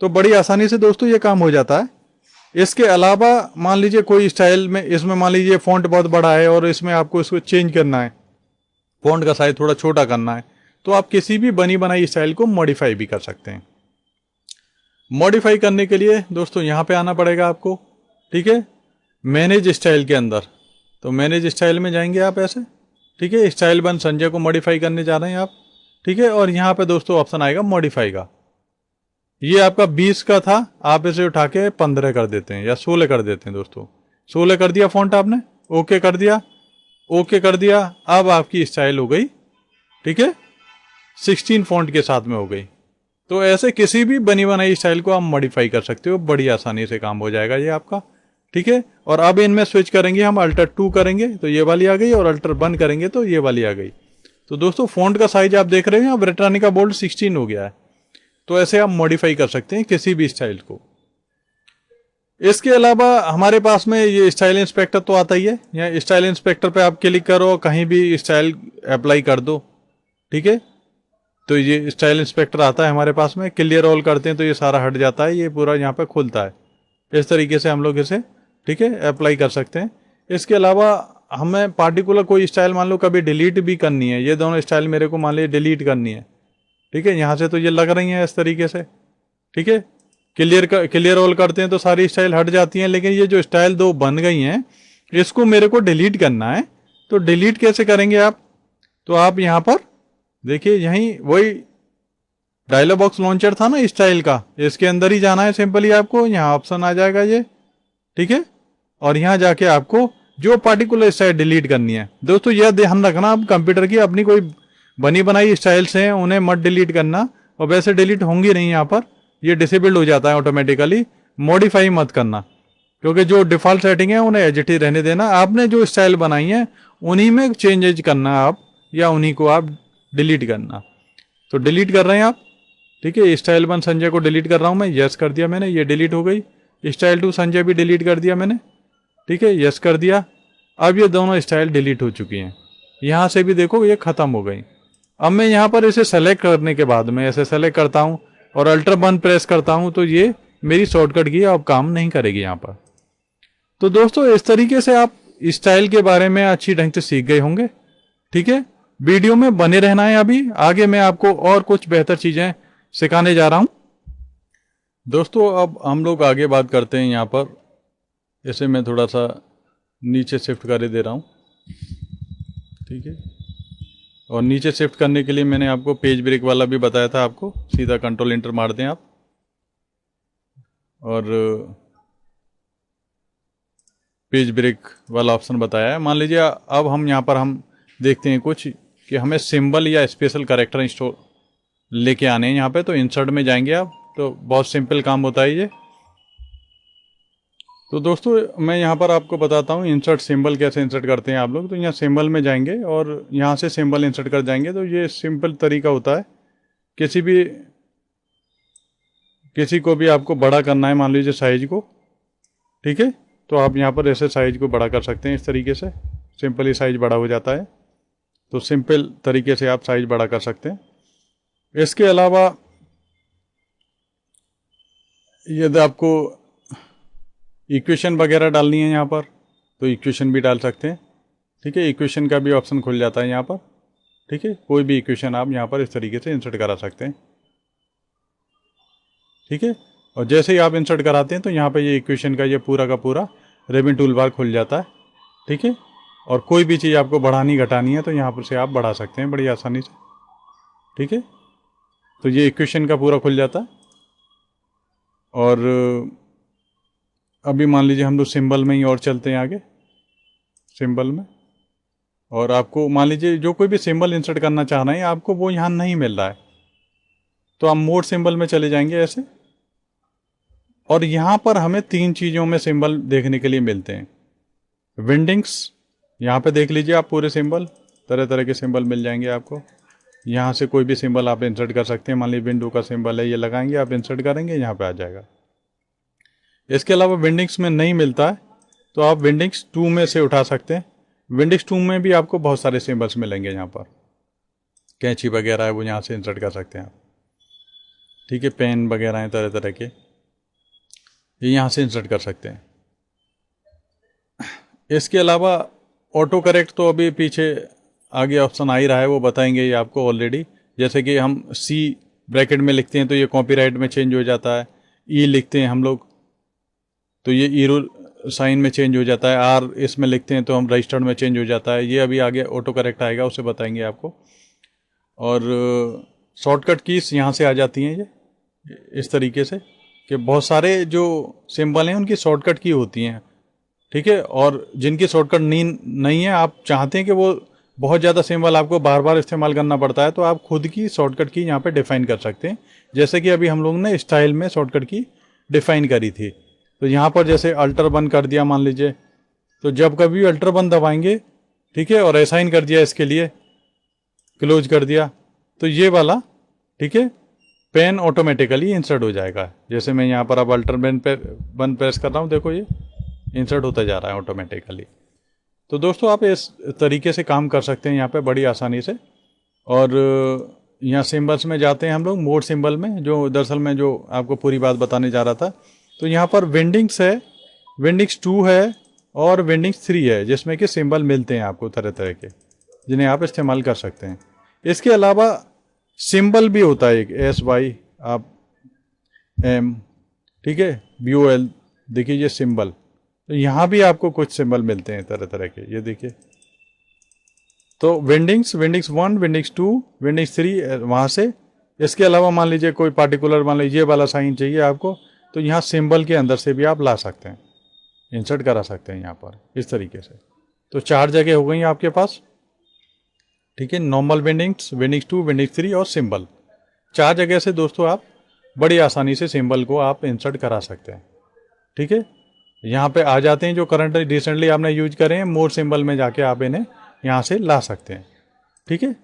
तो बड़ी आसानी से दोस्तों ये काम हो जाता है। इसके अलावा मान लीजिए कोई स्टाइल में, इसमें मान लीजिए फ़ॉन्ट बहुत बड़ा है और इसमें आपको इसको चेंज करना है, फ़ॉन्ट का साइज थोड़ा छोटा करना है, तो आप किसी भी बनी बनाई स्टाइल को मॉडिफाई भी कर सकते हैं। मॉडिफाई करने के लिए दोस्तों यहाँ पे आना पड़ेगा आपको, ठीक है, मैनेज स्टाइल के अंदर। तो मैनेज स्टाइल में जाएंगे आप ऐसे, ठीक है, स्टाइल 1 संजय को मॉडिफाई करने जा रहे हैं आप, ठीक है। और यहाँ पे दोस्तों ऑप्शन आएगा मॉडिफाई का। ये आपका 20 का था, आप इसे उठा के 15 कर देते हैं या 16 कर देते हैं दोस्तों। 16 कर दिया फ़ॉन्ट आपने, ओके कर दिया, ओके कर दिया। अब आपकी स्टाइल हो गई, ठीक है, 16 फ़ॉन्ट के साथ में हो गई। तो ऐसे किसी भी बनी बनाई स्टाइल को आप मॉडिफाई कर सकते हो, बड़ी आसानी से काम हो जाएगा ये आपका, ठीक है। और अब इनमें स्विच करेंगे हम, अल्टर 2 करेंगे तो ये वाली आ गई, और अल्टर 1 करेंगे तो ये वाली आ गई। तो दोस्तों फ़ॉन्ट का साइज आप देख रहे हैं, अब ब्रिटानिका बोल्ड 16 हो गया है। तो ऐसे आप मॉडिफाई कर सकते हैं किसी भी स्टाइल को। इसके अलावा हमारे पास में ये स्टाइल इंस्पेक्टर तो आता ही है, या स्टाइल इंस्पेक्टर पे आप क्लिक करो, कहीं भी स्टाइल अप्लाई कर दो, ठीक है। तो ये स्टाइल इंस्पेक्टर आता है हमारे पास में, क्लियर ऑल करते हैं तो ये सारा हट जाता है, ये पूरा यहाँ पे खुलता है। इस तरीके से हम लोग इसे, ठीक है, अप्लाई कर सकते हैं। इसके अलावा हमें पार्टिकुलर कोई स्टाइल मान लो कभी डिलीट भी करनी है, ये दोनों स्टाइल मेरे को मान लीजिए डिलीट करनी है, ठीक है, यहाँ से तो ये लग रही हैं इस तरीके से, ठीक है। क्लियर ऑल करते हैं तो सारी स्टाइल हट जाती हैं, लेकिन ये जो स्टाइल 2 बन गई हैं इसको मेरे को डिलीट करना है। तो डिलीट कैसे करेंगे आप, तो आप यहाँ पर देखिए, यहीं वही डायलॉग बॉक्स लॉन्चर था ना स्टाइल का, इसके अंदर ही जाना है सिंपली आपको, यहाँ ऑप्शन आ जाएगा ये, ठीक है। और यहाँ जाके आपको जो पार्टिकुलर स्टाइल डिलीट करनी है, दोस्तों यह ध्यान रखना, आप कंप्यूटर की अपनी कोई बनी बनाई स्टाइल्स हैं उन्हें मत डिलीट करना, और वैसे डिलीट होंगी नहीं, यहाँ पर ये डिसेबल्ड हो जाता है ऑटोमेटिकली। मॉडिफाई मत करना, क्योंकि जो डिफ़ॉल्ट सेटिंग है उन्हें एज इट इज रहने देना। आपने जो स्टाइल बनाई है उन्हीं में चेंजेज करना आप, या उन्हीं को आप डिलीट करना। तो डिलीट कर रहे हैं आप, ठीक है। स्टाइल 1 संजय को डिलीट कर रहा हूँ मैं, यस कर दिया मैंने, ये डिलीट हो गई। स्टाइल 2 संजय भी डिलीट कर दिया मैंने, ठीक है, यस कर दिया। अब ये दोनों स्टाइल डिलीट हो चुकी हैं, यहाँ से भी देखो ये ख़त्म हो गई। अब मैं यहाँ पर इसे सेलेक्ट करने के बाद में ऐसे सेलेक्ट करता हूँ और अल्टर 1 प्रेस करता हूँ, तो ये मेरी शॉर्टकट की अब काम नहीं करेगी यहाँ पर। तो दोस्तों इस तरीके से आप स्टाइल के बारे में अच्छी ढंग से सीख गए होंगे, ठीक है। वीडियो में बने रहना है, अभी आगे मैं आपको और कुछ बेहतर चीज़ें सिखाने जा रहा हूँ। दोस्तों अब हम लोग आगे बात करते हैं, यहाँ पर इसे मैं थोड़ा सा नीचे शिफ्ट कर दे रहा हूँ, ठीक है। और नीचे शिफ्ट करने के लिए मैंने आपको पेज ब्रेक वाला भी बताया था, आपको सीधा कंट्रोल इंटर मार दें आप, और पेज ब्रेक वाला ऑप्शन बताया है। मान लीजिए अब हम यहाँ पर हम देखते हैं कुछ कि हमें सिंबल या स्पेशल कैरेक्टर इंस्टॉल लेके आने हैं यहाँ पे, तो इंसर्ट में जाएंगे आप, तो बहुत सिंपल काम होता है ये। तो दोस्तों मैं यहाँ पर आपको बताता हूँ इंसर्ट सिंबल कैसे इंसर्ट करते हैं आप लोग। तो यहाँ सिंबल में जाएंगे और यहाँ से सिंबल इंसर्ट कर जाएंगे। तो ये सिंपल तरीका होता है। किसी को भी आपको बड़ा करना है, मान लीजिए साइज को, ठीक है, तो आप यहाँ पर ऐसे साइज को बड़ा कर सकते हैं। इस तरीके से सिंपली साइज बड़ा हो जाता है। तो सिंपल तरीके से आप साइज बड़ा कर सकते हैं। इसके अलावा यदि आपको इक्वेशन वगैरह डालनी है यहाँ पर, तो इक्वेशन भी डाल सकते हैं, ठीक है। इक्वेशन का भी ऑप्शन खुल जाता है यहाँ पर, ठीक है। कोई भी इक्वेशन आप यहाँ पर इस तरीके से इंसर्ट करा सकते हैं, ठीक है। और जैसे ही आप इंसर्ट कराते हैं तो यहाँ पे ये इक्वेशन का ये पूरा का पूरा रिबन टूल बार खुल जाता है, ठीक है। और कोई भी चीज़ आपको बढ़ानी घटानी है तो यहाँ पर से आप बढ़ा सकते हैं बड़ी आसानी से, ठीक है। तो ये इक्वेशन का पूरा खुल जाता है। और अभी मान लीजिए हम लोग सिंबल में ही और चलते हैं आगे, सिंबल में। और आपको मान लीजिए जो कोई भी सिंबल इंसर्ट करना चाह रहे हैं आपको, वो यहाँ नहीं मिल रहा है, तो आप मोड सिंबल में चले जाएंगे ऐसे। और यहाँ पर हमें 3 चीज़ों में सिंबल देखने के लिए मिलते हैं। विंडिंग्स, यहाँ पे देख लीजिए आप पूरे सिंबल, तरह तरह के सिंबल मिल जाएंगे आपको। यहाँ से कोई भी सिंबल आप इंसर्ट कर सकते हैं। मान लीजिए विंडो का सिंबल है, ये लगाएंगे, आप इंसर्ट करेंगे, यहाँ पे आ जाएगा। इसके अलावा विंडिंग्स में नहीं मिलता है तो आप विंडिंग्स 2 में से उठा सकते हैं। विंडिंग्स 2 में भी आपको बहुत सारे सिंबल्स मिलेंगे। यहाँ पर कैंची वगैरह है वो यहाँ से इंसर्ट कर सकते हैं आप, ठीक है। पेन वगैरह हैं तरह तरह के, ये यहाँ से इंसर्ट कर सकते हैं। इसके अलावा ऑटो करेक्ट तो अभी पीछे आगे ऑप्शन आ ही रहा है, वो बताएंगे ये आपको ऑलरेडी। जैसे कि हम सी ब्रैकेट में लिखते हैं तो ये कॉपीराइट में चेंज हो जाता है। ई लिखते हैं हम लोग तो ये ईरो साइन में चेंज हो जाता है। आर इसमें लिखते हैं तो हम रजिस्टर्ड में चेंज हो जाता है। ये अभी आगे ऑटो करेक्ट आएगा, उसे बताएंगे आपको। और शॉर्टकट कीज यहाँ से आ जाती हैं ये इस तरीके से कि बहुत सारे जो सिंबल हैं उनकी शॉर्टकट की होती हैं, ठीक है। और जिनकी शॉर्टकट नहीं है, आप चाहते हैं कि वो बहुत ज़्यादा सिंबल आपको बार बार इस्तेमाल करना पड़ता है, तो आप खुद की शॉर्टकट की यहाँ पे डिफ़ाइन कर सकते हैं। जैसे कि अभी हम लोग ने स्टाइल में शॉर्टकट की डिफ़ाइन करी थी। तो यहाँ पर जैसे अल्टर 1 कर दिया मान लीजिए, तो जब कभी अल्टर 1 दबाएंगे, ठीक है, और असाइन कर दिया इसके लिए, क्लोज कर दिया, तो ये वाला, ठीक है, पेन ऑटोमेटिकली इंसर्ट हो जाएगा। जैसे मैं यहाँ पर अब अल्टर 1 प्रेस कर रहा हूँ, देखो ये इंसर्ट होता जा रहा है ऑटोमेटिकली। तो दोस्तों आप इस तरीके से काम कर सकते हैं यहाँ पे बड़ी आसानी से। और यहाँ सिंबल्स में जाते हैं हम लोग, मोड सिंबल में, जो दरअसल में जो आपको पूरी बात बताने जा रहा था। तो यहाँ पर विंडिंग्स है, विंडिंग्स 2 है और विंडिंग्स 3 है, जिसमें कि सिंबल मिलते हैं आपको तरह तरह के, जिन्हें आप इस्तेमाल कर सकते हैं। इसके अलावा सिंबल भी होता है एक SY आप M, ठीक है, BOL, देखिए ये सिंबल। तो यहाँ भी आपको कुछ सिंबल मिलते हैं तरह तरह के, ये देखिए। तो विंडिंग्स 1, विंडिंग्स 2, विंडिंग्स 3 वहाँ से। इसके अलावा मान लीजिए कोई पार्टिकुलर, मान लीजिए ये वाला साइन चाहिए आपको, तो यहाँ सिंबल के अंदर से भी आप ला सकते हैं, इंसर्ट करा सकते हैं यहाँ पर इस तरीके से। तो 4 जगह हो गई आपके पास, ठीक है। नॉर्मल विंडिंग्स, विंडिंग्स 2, विंडिंग्स 3 और सिंबल, 4 जगह से दोस्तों आप बड़ी आसानी से सिंबल को आप इंसर्ट करा सकते हैं, ठीक है। यहाँ पे आ जाते हैं जो करंट रिसेंटली आपने यूज करे हैं, मोड सिंबल में जाके आप इन्हें यहाँ से ला सकते हैं, ठीक है।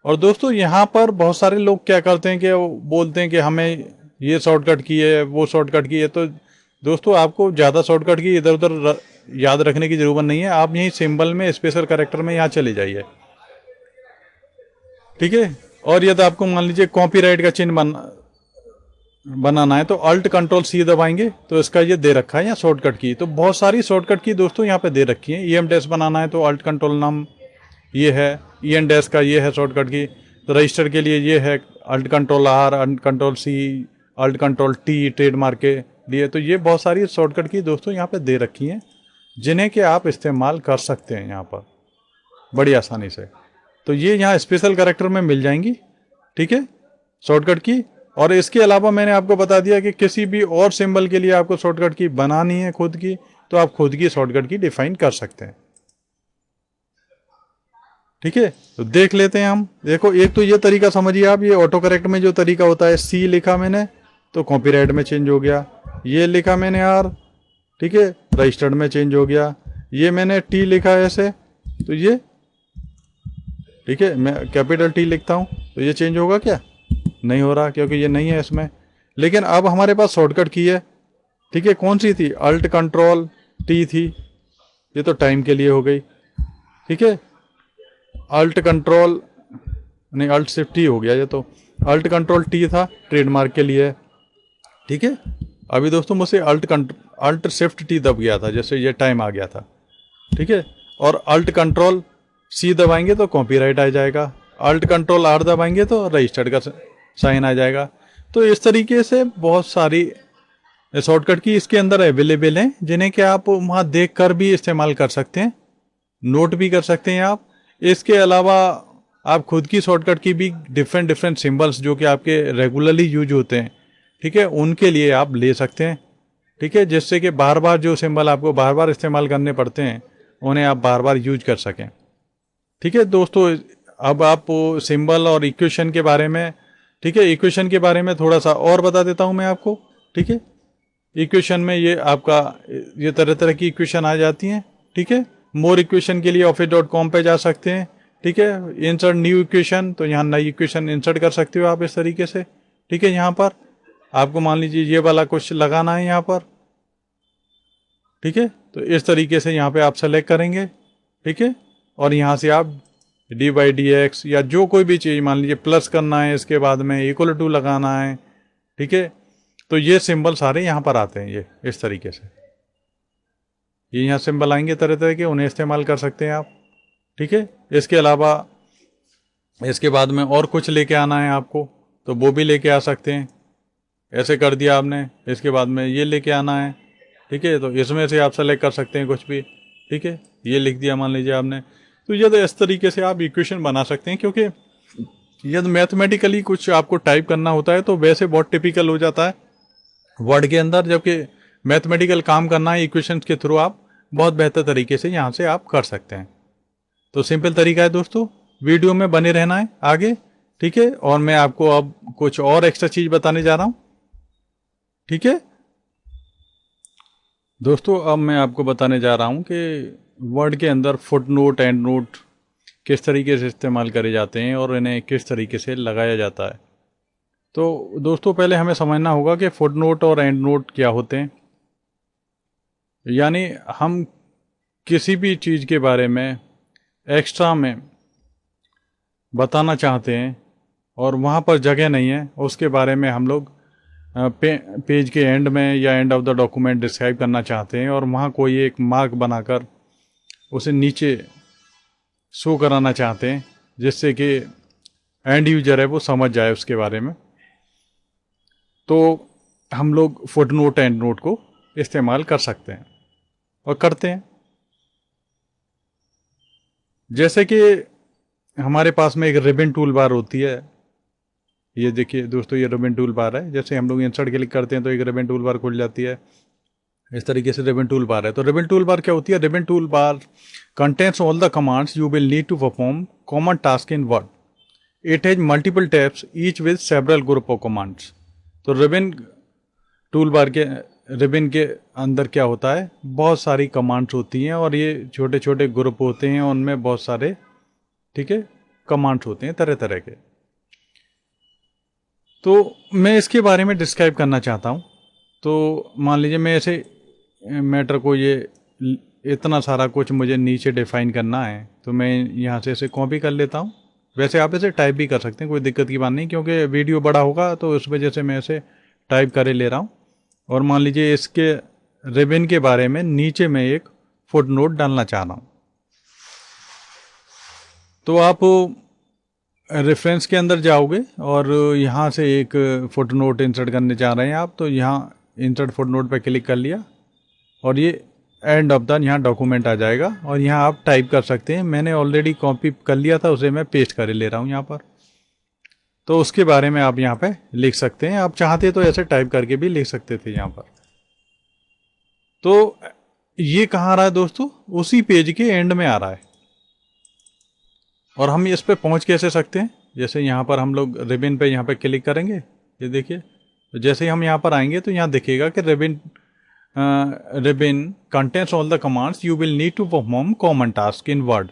और दोस्तों यहाँ पर बहुत सारे लोग क्या करते हैं कि वो बोलते हैं कि हमें ये शॉर्टकट की है, वो शॉर्टकट की है। तो दोस्तों आपको ज़्यादा शॉर्टकट की इधर उधर याद रखने की ज़रूरत नहीं है। आप यहीं सिंबल में स्पेशल कैरेक्टर में यहाँ चले जाइए, ठीक है। और यदि आपको मान लीजिए कॉपीराइट का चिन्ह बनाना है तो अल्ट कंट्रोल C दबाएंगे तो इसका ये दे रखा है यहाँ शॉर्टकट की। तो बहुत सारी शॉर्टकट की दोस्तों यहाँ पे दे रखी है। EM डैश बनाना है तो अल्ट कंट्रोल नाम ये है, EN डैश का ये है शॉर्टकट की। तो रजिस्टर के लिए ये है alt control R, alt control C, alt control T trademark के लिए। तो ये बहुत सारी शॉर्टकट की दोस्तों यहाँ पे दे रखी हैं, जिन्हें कि आप इस्तेमाल कर सकते हैं यहाँ पर बड़ी आसानी से। तो ये यहाँ स्पेशल कैरेक्टर में मिल जाएंगी, ठीक है, शॉर्टकट की। और इसके अलावा मैंने आपको बता दिया कि किसी भी और सिंबल के लिए आपको शॉर्टकट की बनानी है खुद की, तो आप खुद की शॉर्टकट की डिफाइन कर सकते हैं, ठीक है। तो देख लेते हैं हम। देखो एक तो ये तरीका समझिए आप, ये ऑटो करेक्ट में जो तरीका होता है, C लिखा मैंने तो कॉपीराइट में चेंज हो गया, ये लिखा मैंने R ठीक है, रजिस्टर्ड में चेंज हो गया। ये मैंने टी लिखा है ऐसे, तो ये ठीक है, मैं कैपिटल टी लिखता हूँ तो ये चेंज होगा क्या? नहीं हो रहा, क्योंकि ये नहीं है इसमें। लेकिन अब हमारे पास शॉर्टकट की है, ठीक है, कौन सी थी? अल्ट कंट्रोल टी थी, ये तो टाइम के लिए हो गई, ठीक है। अल्ट कंट्रोल नहीं, अल्ट शिफ्ट टी हो गया ये तो। अल्ट कंट्रोल टी था, ट्रेडमार्क के लिए, ठीक है। अभी दोस्तों मुझसे अल्ट शिफ्ट टी दब गया था, जैसे ये टाइम आ गया था, ठीक है। और अल्ट कंट्रोल सी दबाएंगे तो कॉपीराइट आ जाएगा, अल्ट कंट्रोल आर दबाएंगे तो रजिस्टर्ड का साइन आ जाएगा। तो इस तरीके से बहुत सारी शॉर्टकट की इसके अंदर अवेलेबल हैं, जिन्हें कि आप वहाँ देख कर भी इस्तेमाल कर सकते हैं, नोट भी कर सकते हैं आप। इसके अलावा आप खुद की शॉर्टकट की भी डिफरेंट डिफरेंट सिंबल्स जो कि आपके रेगुलरली यूज होते हैं, ठीक है, उनके लिए आप ले सकते हैं, ठीक है, जिससे कि बार बार जो सिंबल आपको बार बार इस्तेमाल करने पड़ते हैं उन्हें आप बार बार यूज कर सकें, ठीक है दोस्तों। अब आप सिंबल और इक्वेशन के बारे में, ठीक है, इक्वेशन के बारे में थोड़ा सा और बता देता हूं मैं आपको, ठीक है। इक्वेशन में ये आपका ये तरह तरह की इक्वेशन आ जाती हैं, ठीक है। मोर इक्वेशन के लिए office.com पे जा सकते हैं, ठीक है। इंसर्ट न्यू इक्वेशन, तो यहाँ नई इक्वेशन इंसर्ट कर सकते हो आप इस तरीके से, ठीक है। यहाँ पर आपको मान लीजिए ये वाला कुछ लगाना है यहाँ पर, ठीक है, तो इस तरीके से यहाँ पे आप सेलेक्ट करेंगे, ठीक है। और यहाँ से आप dy/dx या जो कोई भी चीज़, मान लीजिए प्लस करना है, इसके बाद में इक्वल टू लगाना है, ठीक है। तो ये सिंबल सारे यहाँ पर आते हैं, ये इस तरीके से ये यहाँ सिंबल आएंगे तरह तरह के, उन्हें इस्तेमाल कर सकते हैं आप, ठीक है। इसके अलावा इसके बाद में और कुछ लेके आना है आपको तो वो भी लेके आ सकते हैं, ऐसे कर दिया आपने। इसके बाद में ये लेके आना है, ठीक है, तो इसमें से आप सेलेक्ट कर सकते हैं कुछ भी, ठीक है। ये लिख दिया मान लीजिए आपने, तो ये तो इस तरीके से आप इक्वेशन बना सकते हैं। क्योंकि यदि मैथमेटिकली कुछ आपको टाइप करना होता है तो वैसे बहुत टिपिकल हो जाता है वर्ड के अंदर, जबकि मैथमेटिकल काम करना है इक्वेशंस के थ्रू आप बहुत बेहतर तरीके से यहाँ से आप कर सकते हैं। तो सिंपल तरीका है दोस्तों, वीडियो में बने रहना है आगे, ठीक है। और मैं आपको अब कुछ और एक्स्ट्रा चीज बताने जा रहा हूँ, ठीक है दोस्तों। अब मैं आपको बताने जा रहा हूँ कि वर्ड के अंदर फुट नोट, एंड नोट किस तरीके से इस्तेमाल करे जाते हैं और इन्हें किस तरीके से लगाया जाता है। तो दोस्तों पहले हमें समझना होगा कि फुट नोट और एंड नोट क्या होते हैं। यानी हम किसी भी चीज़ के बारे में एक्स्ट्रा में बताना चाहते हैं और वहाँ पर जगह नहीं है, उसके बारे में हम लोग पेज के एंड में या end of the document describe करना चाहते हैं और वहाँ कोई एक मार्क बनाकर उसे नीचे शो कराना चाहते हैं, जिससे कि एंड यूजर है वो समझ जाए उसके बारे में। तो हम लोग फुट नोट, एंड नोट को इस्तेमाल कर सकते हैं और करते हैं। जैसे कि हमारे पास में एक रिबन टूल बार होती है, ये देखिए दोस्तों, ये रिबन टूल बार है। जैसे हम लोग इंसर्ट क्लिक करते हैं तो एक रिबन टूल बार खुल जाती है, इस तरीके से रिबन टूल बार है। तो रिबन टूल बार क्या होती है? Ribbon tool bar contains all the commands you will need to perform common task in Word. It has multiple tabs each with several group of commands. तो रिबन टूल बार के ribbon के अंदर क्या होता है, बहुत सारी कमांड्स होती हैं और ये छोटे छोटे ग्रुप होते हैं, उनमें बहुत सारे, ठीक है, कमांड्स होते हैं तरह तरह के। तो मैं इसके बारे में डिस्क्राइब करना चाहता हूँ। तो मान लीजिए मैं ऐसे मैटर को, ये इतना सारा कुछ मुझे नीचे डिफाइन करना है, तो मैं यहाँ से इसे कॉपी कर लेता हूँ। वैसे आप इसे टाइप भी कर सकते हैं, कोई दिक्कत की बात नहीं, क्योंकि वीडियो बड़ा होगा तो उस वजह से मैं इसे टाइप करे ले रहा हूँ। और मान लीजिए इसके रिबन के बारे में नीचे मैं एक फुट नोट डालना चाह रहा हूँ। तो आप रेफरेंस के अंदर जाओगे और यहाँ से एक फुट नोट इंसर्ट करने चाह रहे हैं आप, तो यहाँ इंसर्ट फुट नोट पर क्लिक कर लिया और ये एंड ऑफ द यहाँ डॉक्यूमेंट आ जाएगा और यहाँ आप टाइप कर सकते हैं। मैंने ऑलरेडी कॉपी कर लिया था, उसे मैं पेस्ट कर ले रहा हूँ यहाँ पर। तो उसके बारे में आप यहाँ पे लिख सकते हैं, आप चाहते तो ऐसे टाइप करके भी लिख सकते थे यहाँ पर। तो ये कहाँ आ रहा है दोस्तों? उसी पेज के एंड में आ रहा है। और हम इस पे पहुँच कैसे सकते हैं? जैसे यहाँ पर हम लोग रिबन पे यहाँ पे क्लिक करेंगे, ये देखिए, तो जैसे ही हम यहाँ पर आएंगे तो यहाँ दिखेगा कि ribbon ribbon contains all the commands you will need to perform common task in Word.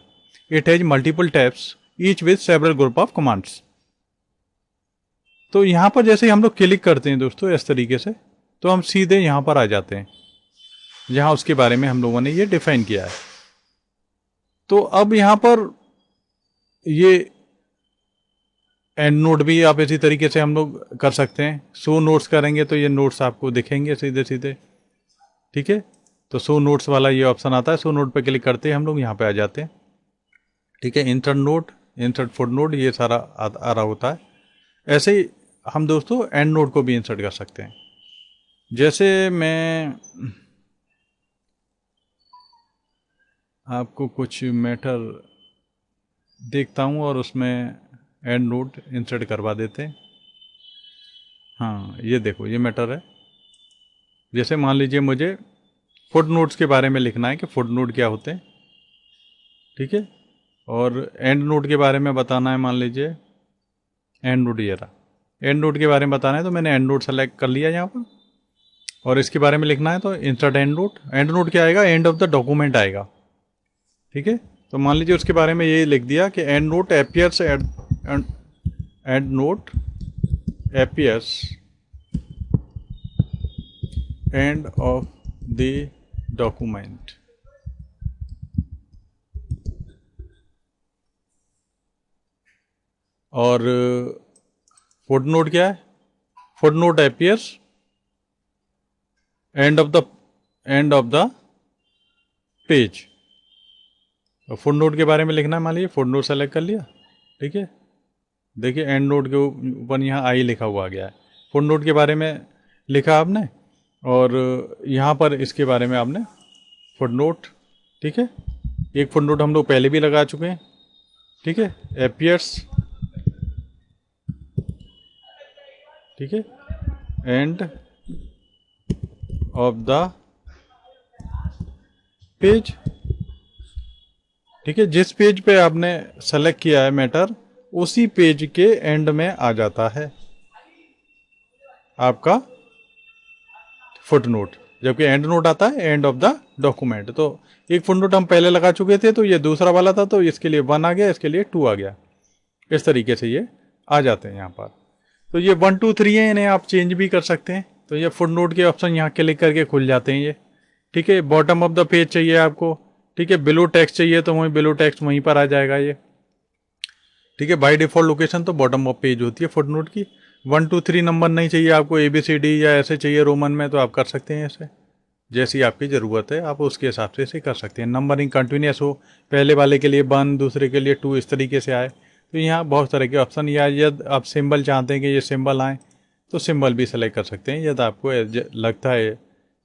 It has multiple tabs, each with several group of commands. तो यहाँ पर जैसे ही हम लोग क्लिक करते हैं दोस्तों इस तरीके से, तो हम सीधे यहाँ पर आ जाते हैं जहाँ उसके बारे में हम लोगों ने ये डिफाइन किया है। तो अब यहाँ पर ये एंड नोट भी आप इसी तरीके से हम लोग कर सकते हैं। शो नोट्स करेंगे तो ये नोट्स आपको दिखेंगे सीधे सीधे, ठीक है। तो शो नोट्स वाला ये ऑप्शन आता है, शो नोट पे क्लिक करते हैं हम लोग यहाँ पे आ जाते हैं, ठीक है। Insert note, insert foot note, ये सारा आ रहा होता है। ऐसे ही हम दोस्तों एंड नोट को भी इंसर्ट कर सकते हैं। जैसे मैं आपको कुछ मैटर देखता हूँ और उसमें एंड नोट इंसर्ट करवा देते हैं। हाँ, ये देखो, ये मैटर है। जैसे मान लीजिए मुझे फुट नोट्स के बारे में लिखना है कि फुट नोट क्या होते हैं, ठीक है। और एंड नोट के बारे में बताना है, मान लीजिए एंड नोट ये रहा। एंड नोट के बारे में बताना है तो मैंने एंड नोट सेलेक्ट कर लिया यहाँ पर, और इसके बारे में लिखना है तो insert and note. And note क्या आएगा? एंड ऑफ द डॉक्यूमेंट आएगा, ठीक है। तो मान लीजिए उसके बारे में ये लिख दिया कि and note appears and note appears end of the document. और फुट नोट क्या है? Foot note appears end of the page. तो फुट नोट के बारे में लिखना है, मान लीजिए फुट नोट सेलेक्ट कर लिया, ठीक है। देखिए एंड नोट के ऊपर यहाँ आई लिखा हुआ आ गया है। फुट नोट के बारे में लिखा आपने, और यहाँ पर इसके बारे में आपने फुट नोट, ठीक है। एक फुट नोट हम लोग पहले भी लगा चुके हैं, ठीक है। एपियर्स, ठीक है, एंड ऑफ द पेज, ठीक है। जिस पेज पे आपने सेलेक्ट किया है मैटर, उसी पेज के एंड में आ जाता है आपका फुट नोट, जबकि एंड नोट आता है एंड ऑफ द डॉक्यूमेंट। तो एक फुट नोट हम पहले लगा चुके थे, तो ये दूसरा वाला था, तो इसके लिए 1 आ गया, इसके लिए 2 आ गया। इस तरीके से ये आ जाते हैं यहाँ पर। तो ये 1 2 3 है, इन्हें आप चेंज भी कर सकते हैं। तो ये फुट नोट के ऑप्शन यहाँ क्लिक करके खुल जाते हैं ये, ठीक है। बॉटम ऑफ द पेज चाहिए आपको, ठीक है। बिलो टेक्स्ट चाहिए तो वहीं बिलो टेक्स्ट वहीं पर आ जाएगा ये, ठीक है। बाय डिफॉल्ट लोकेशन तो बॉटम ऑफ पेज होती है फुट नोट की। 1 2 3 नंबर नहीं चाहिए आपको, ABCD या ऐसे चाहिए रोमन में, तो आप कर सकते हैं ऐसे, जैसी आपकी ज़रूरत है आप उसके हिसाब से इसे कर सकते हैं। नंबरिंग कंटिन्यूस हो, पहले वाले के लिए 1, दूसरे के लिए 2, इस तरीके से आए। तो यहाँ बहुत तरह के ऑप्शन, या यदि आप सिंबल चाहते हैं कि ये सिंबल आए तो सिंबल भी सेलेक्ट कर सकते हैं। यदि आपको लगता है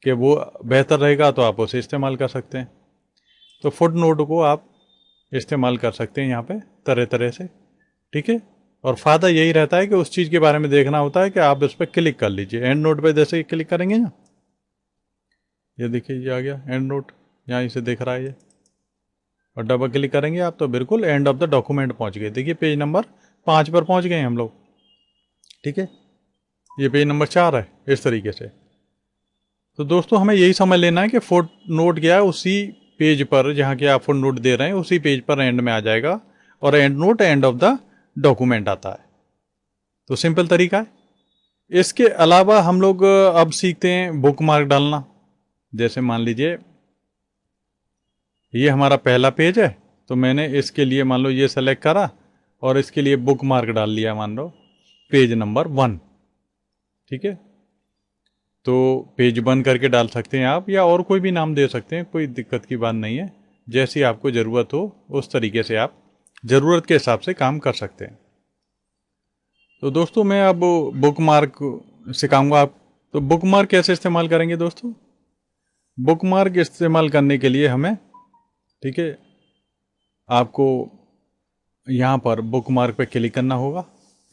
कि वो बेहतर रहेगा तो आप उसे इस्तेमाल कर सकते हैं। तो फुट नोट को आप इस्तेमाल कर सकते हैं यहाँ पे तरह तरह से, ठीक है। और फ़ायदा यही रहता है कि उस चीज़ के बारे में देखना होता है कि आप उस पर क्लिक कर लीजिए। एंड नोट पे जैसे क्लिक करेंगे ना, ये देखिए ये आ गया एंड नोट, यहाँ इसे देख रहा है ये, और डबल क्लिक करेंगे आप तो बिल्कुल एंड ऑफ द डॉक्यूमेंट पहुँच गए। देखिए पेज नंबर 5 पर पहुँच गए हम लोग, ठीक है। ये पेज नंबर 4 है, इस तरीके से। तो दोस्तों हमें यही समझ लेना है कि फुट नोट क्या है, उसी पेज पर जहाँ के आप फुट नोट दे रहे हैं उसी पेज पर एंड में आ जाएगा, और and note end of the document आता है। तो सिंपल तरीका है। इसके अलावा हम लोग अब सीखते हैं बुक मार्क डालना। जैसे मान लीजिए ये हमारा पहला पेज है, तो मैंने इसके लिए मान लो ये सेलेक्ट करा और इसके लिए बुक मार्क डाल लिया, मान लो पेज नंबर 1, ठीक है। तो पेज 1 करके डाल सकते हैं आप, या और कोई भी नाम दे सकते हैं, कोई दिक्कत की बात नहीं है। जैसी आपको ज़रूरत हो उस तरीके से आप ज़रूरत के हिसाब से काम कर सकते हैं। तो दोस्तों मैं अब बुक मार्क सिखाऊंगा आप। तो बुक मार्क कैसे इस्तेमाल करेंगे दोस्तों? बुक मार्क इस्तेमाल करने के लिए हमें, ठीक है, आपको यहाँ पर बुक मार्क पे क्लिक करना होगा,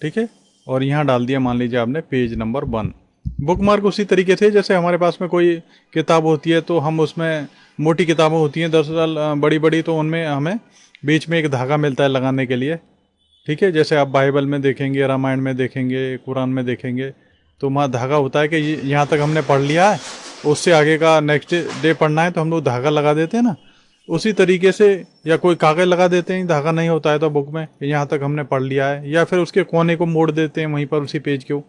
ठीक है। और यहाँ डाल दिया मान लीजिए आपने पेज नंबर 1। बुक मार्क उसी तरीके से जैसे हमारे पास में कोई किताब होती है, तो हम उसमें मोटी किताबें होती हैं दरअसल बड़ी बड़ी, तो उनमें हमें बीच में एक धागा मिलता है लगाने के लिए, ठीक है। जैसे आप बाइबल में देखेंगे, रामायण में देखेंगे, कुरान में देखेंगे, तो वहाँ धागा होता है कि यहाँ तक हमने पढ़ लिया है, उससे आगे का नेक्स्ट डे पढ़ना है तो हम लोग धागा लगा देते हैं ना, उसी तरीके से, या कोई कागज़ लगा देते हैं, धागा नहीं होता है तो बुक में यहाँ तक हमने पढ़ लिया है, या फिर उसके कोने को मोड़ देते हैं वहीं पर उसी पेज के।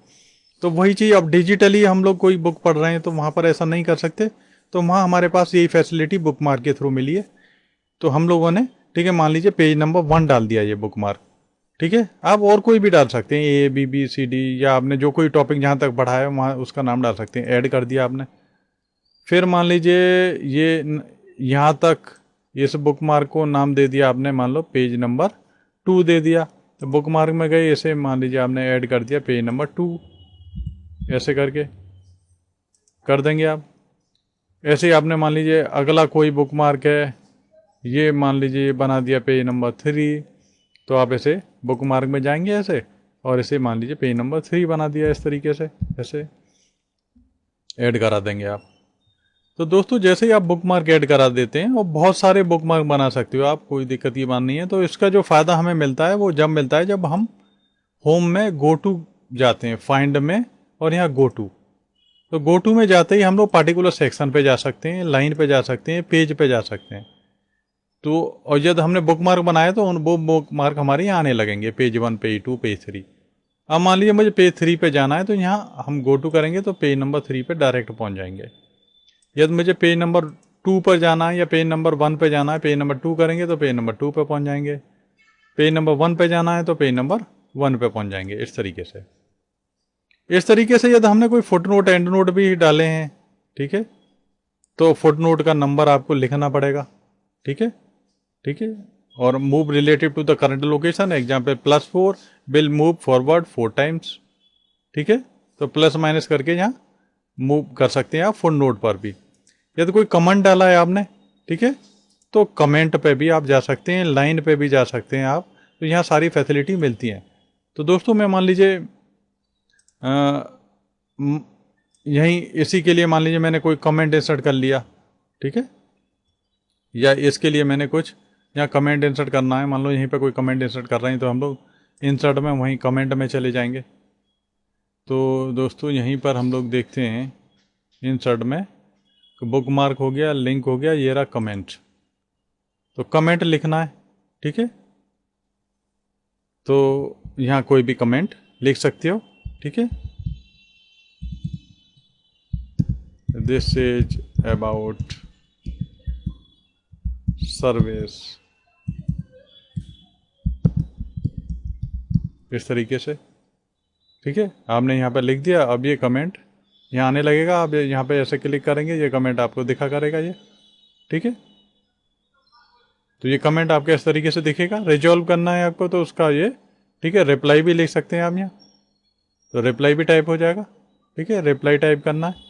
तो वही चीज़ अब डिजिटली हम लोग कोई बुक पढ़ रहे हैं तो वहाँ पर ऐसा नहीं कर सकते, तो वहाँ हमारे पास यही फैसिलिटी बुक मार्क के थ्रू मिली है। तो हम लोगों ने, ठीक है, मान लीजिए पेज नंबर 1 डाल दिया ये बुक मार्क, ठीक है। आप और कोई भी डाल सकते हैं, ABBCD, या आपने जो कोई टॉपिक जहाँ तक पढ़ा है वहाँ उसका नाम डाल सकते हैं, ऐड कर दिया आपने। फिर मान लीजिए ये यहाँ तक इस बुक मार्क को नाम दे दिया आपने, मान लो पेज नंबर 2 दे दिया, तो बुक मार्क में गए, ऐसे मान लीजिए आपने ऐड कर दिया पेज नंबर 2, ऐसे करके कर देंगे आप। ऐसे ही आपने मान लीजिए अगला कोई बुक मार्क है, ये मान लीजिए ये बना दिया पेज नंबर 3, तो आप ऐसे बुक मार्क में जाएंगे ऐसे, और इसे मान लीजिए पेज नंबर 3 बना दिया, इस तरीके से ऐसे ऐड करा देंगे आप। तो दोस्तों जैसे ही आप बुक मार्क ऐड करा देते हैं, और बहुत सारे बुक मार्क बना सकते हो आप, कोई दिक्कत की बात नहीं है। तो इसका जो फ़ायदा हमें मिलता है वो जब मिलता है जब हम होम में गो टू जाते हैं, फाइंड में, और यहाँ गो टू। तो गो टू में जाते ही हम लोग पार्टिकुलर सेक्शन पे जा सकते हैं, लाइन पे जा सकते हैं, पेज पे जा सकते हैं। तो और जब हमने बुक मार्क बनाया तो वो बुक मार्क हमारे यहाँ आने लगेंगे, पेज 1, पेज 2, पेज 3। अब मान लीजिए मुझे पेज 3 पे जाना है, तो यहाँ हम गो टू करेंगे तो पेज नंबर 3 पे डायरेक्ट पहुँच जाएंगे। यदि मुझे पेज नंबर 2 पर जाना है या पेज नंबर 1 पे जाना है, पेज नंबर 2 करेंगे तो पेज नंबर 2 पे पहुँच जाएंगे। पेज नंबर 1 पे जाना है तो पेज नंबर 1 पे पहुँच जाएंगे। इस तरीके से यदि हमने कोई फुट नोट, एंड नोट भी डाले हैं, ठीक है, तो फुट नोट का नंबर आपको लिखना पड़ेगा, ठीक है, ठीक है। और move relative to the current location, example +4 will move forward 4 times, ठीक है। तो प्लस माइनस करके यहाँ मूव कर सकते हैं आप फुट नोट पर भी। यदि कोई कमेंट डाला है आपने, ठीक है, तो कमेंट पे भी आप जा सकते हैं, लाइन पे भी जा सकते हैं आप। तो यहाँ सारी फैसिलिटी मिलती हैं। तो दोस्तों मैं मान लीजिए यहीं इसी के लिए मान लीजिए मैंने कोई कमेंट इंसर्ट कर लिया, ठीक है, या इसके लिए मैंने कुछ यहाँ कमेंट इंसर्ट करना है, मान लो यहीं पे कोई कमेंट इंसर्ट कर रहे हैं, तो हम लोग इंसर्ट में वहीं कमेंट में चले जाएंगे। तो दोस्तों यहीं पर हम लोग देखते हैं इंसर्ट में, बुक मार्क हो गया, लिंक हो गया, ये रहा कमेंट। तो कमेंट लिखना है, ठीक है। तो यहाँ कोई भी कमेंट लिख सकते हो, ठीक है। दिस इज अबाउट सर्विस, इस तरीके से, ठीक है। आपने यहाँ पर लिख दिया। अब ये कमेंट यहाँ आने लगेगा, आप यहाँ पे ऐसे क्लिक करेंगे, ये कमेंट आपको दिखा करेगा ये, ठीक है। तो ये कमेंट आपके इस तरीके से दिखेगा। रिजॉल्व करना है आपको तो उसका ये, ठीक है, रिप्लाई भी लिख सकते हैं आप यहाँ, तो रिप्लाई भी टाइप हो जाएगा, ठीक है। रिप्लाई टाइप करना है,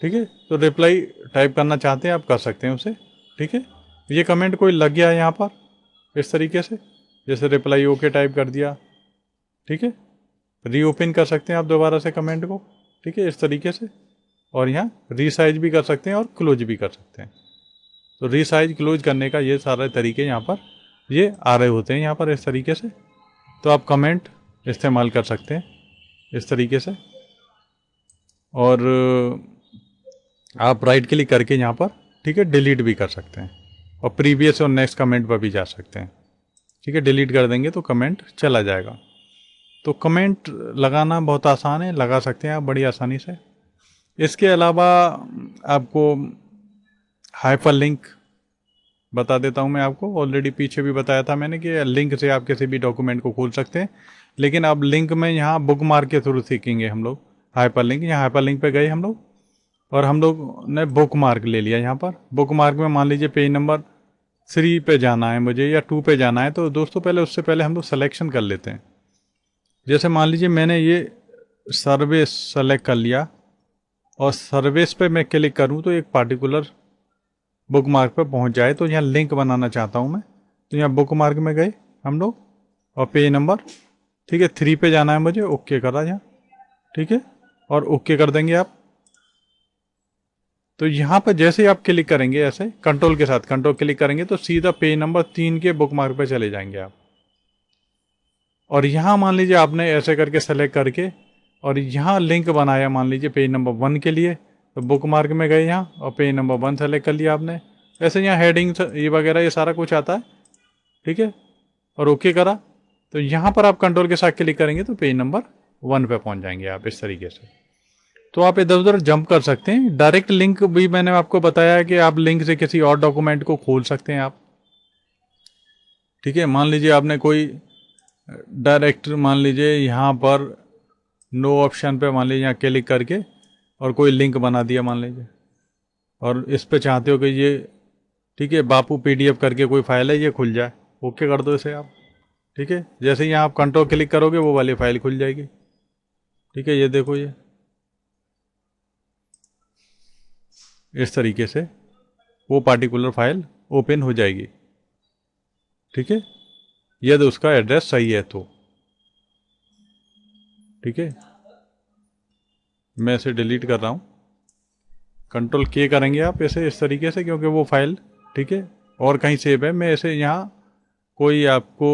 ठीक है। तो रिप्लाई टाइप करना चाहते हैं आप कर सकते हैं उसे, ठीक है। ये कमेंट कोई लग गया यहाँ पर इस तरीके से, जैसे रिप्लाई ओके टाइप कर दिया, ठीक है। रीओपन कर सकते हैं आप दोबारा से कमेंट को, ठीक है, इस तरीके से। और यहाँ रीसाइज भी कर सकते हैं और क्लोज भी कर सकते हैं। तो रीसाइज क्लोज करने का ये सारे तरीके यहाँ पर ये आ रहे होते हैं यहाँ पर इस तरीके से। तो आप कमेंट इस्तेमाल कर सकते हैं इस तरीके से। और आप राइट क्लिक करके यहाँ पर, ठीक है, डिलीट भी कर सकते हैं, और प्रीवियस और नेक्स्ट कमेंट पर भी जा सकते हैं, ठीक है। डिलीट कर देंगे तो कमेंट चला जाएगा। तो कमेंट लगाना बहुत आसान है, लगा सकते हैं आप बड़ी आसानी से। इसके अलावा आपको हाइपर लिंक बता देता हूं मैं आपको, ऑलरेडी पीछे भी बताया था मैंने कि लिंक से आप किसी भी डॉक्यूमेंट को खोल सकते हैं। लेकिन अब लिंक में यहाँ बुक मार्क के थ्रू सीखेंगे हम लोग हाइपर लिंक। यहाँ हाइपर लिंक पे गए हम लोग, और हम लोग ने बुक मार्क ले लिया। यहाँ पर बुक मार्क में मान लीजिए पेज नंबर 3 पे जाना है मुझे, या 2 पे जाना है। तो दोस्तों पहले उससे पहले हम लोग सिलेक्शन कर लेते हैं। जैसे मान लीजिए मैंने ये सर्विस सेलेक्ट कर लिया, और सर्विस पे मैं क्लिक करूं तो एक पार्टिकुलर बुक मार्क पे पहुंच जाए। तो यहाँ लिंक बनाना चाहता हूं मैं, तो यहाँ बुक मार्क में गए हम लोग, और पेज नंबर, ठीक है, 3 पे जाना है मुझे, ओके करा यहाँ, ठीक है, और ओके कर देंगे आप। तो यहाँ पर जैसे ही आप क्लिक करेंगे, ऐसे कंट्रोल के साथ कंट्रोल क्लिक करेंगे, तो सीधा पेज नंबर 3 के बुक मार्क पे चले जाएंगे आप। और यहाँ मान लीजिए आपने ऐसे करके सेलेक्ट करके और यहाँ लिंक बनाया मान लीजिए पेज नंबर 1 के लिए, तो बुक मार्क में गए यहाँ और पेज नंबर 1 सेलेक्ट कर लिया आपने। ऐसे यहाँ हेडिंग ये वगैरह ये सारा कुछ आता है, ठीक है, और ओके करा। तो यहाँ पर आप कंट्रोल के साथ क्लिक करेंगे तो पेज नंबर 1 पे पहुँच जाएंगे आप इस तरीके से। तो आप इधर उधर जंप कर सकते हैं। डायरेक्ट लिंक भी मैंने आपको बताया है कि आप लिंक से किसी और डॉक्यूमेंट को खोल सकते हैं आप, ठीक है। मान लीजिए आपने कोई डायरेक्ट मान लीजिए यहाँ पर नो ऑप्शन पे मान लीजिए यहाँ क्लिक करके और कोई लिंक बना दिया मान लीजिए, और इस पे चाहते हो कि ये, ठीक है, बापू PDF करके कोई फाइल है ये खुल जाए, ओके कर दो इसे आप, ठीक है। जैसे ही यहाँ आप कंट्रोल क्लिक करोगे वो वाली फाइल खुल जाएगी, ठीक है। ये देखो ये इस तरीके से वो पार्टिकुलर फाइल ओपन हो जाएगी, ठीक है, यदि उसका एड्रेस सही है तो, ठीक है। मैं इसे डिलीट कर रहा हूँ, कंट्रोल K करेंगे आप ऐसे इस तरीके से, क्योंकि वो फाइल, ठीक है, और कहीं सेव है। मैं ऐसे यहाँ कोई आपको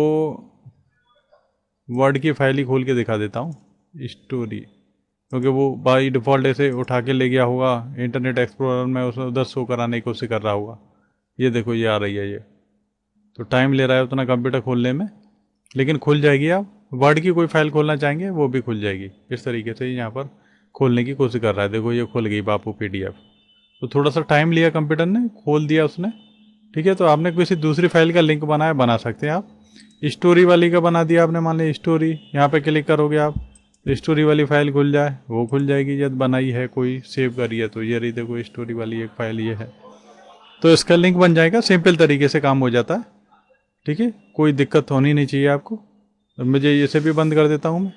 वर्ड की फाइल ही खोल के दिखा देता हूँ, स्टोरी, क्योंकि वो बाय डिफ़ॉल्ट ऐसे उठा के ले गया होगा इंटरनेट एक्सप्लोरर में, उसमें उधर शो कराने की कोशिश कर रहा होगा। ये देखो ये आ रही है, ये तो टाइम ले रहा है उतना कंप्यूटर खोलने में, लेकिन खुल जाएगी। आप वर्ड की कोई फाइल खोलना चाहेंगे वो भी खुल जाएगी इस तरीके से। यहाँ पर खोलने की कोशिश कर रहा है, देखो ये खुल गई बापू PDF। तो थोड़ा सा टाइम लिया कंप्यूटर ने, खोल दिया उसने, ठीक है। तो आपने किसी दूसरी फाइल का लिंक बनाया, बना सकते हैं आप। स्टोरी वाली का बना दिया आपने, मान ली स्टोरी, यहाँ पे क्लिक करोगे आप तो स्टोरी वाली फाइल खुल जाए, वो खुल जाएगी जब बनाई है कोई, सेव करी है तो। ये रही देखो स्टोरी वाली एक फाइल ये है, तो इसका लिंक बन जाएगा। सिंपल तरीके से काम हो जाता है, ठीक है, कोई दिक्कत होनी नहीं चाहिए आपको। तो मुझे इसे भी बंद कर देता हूँ मैं,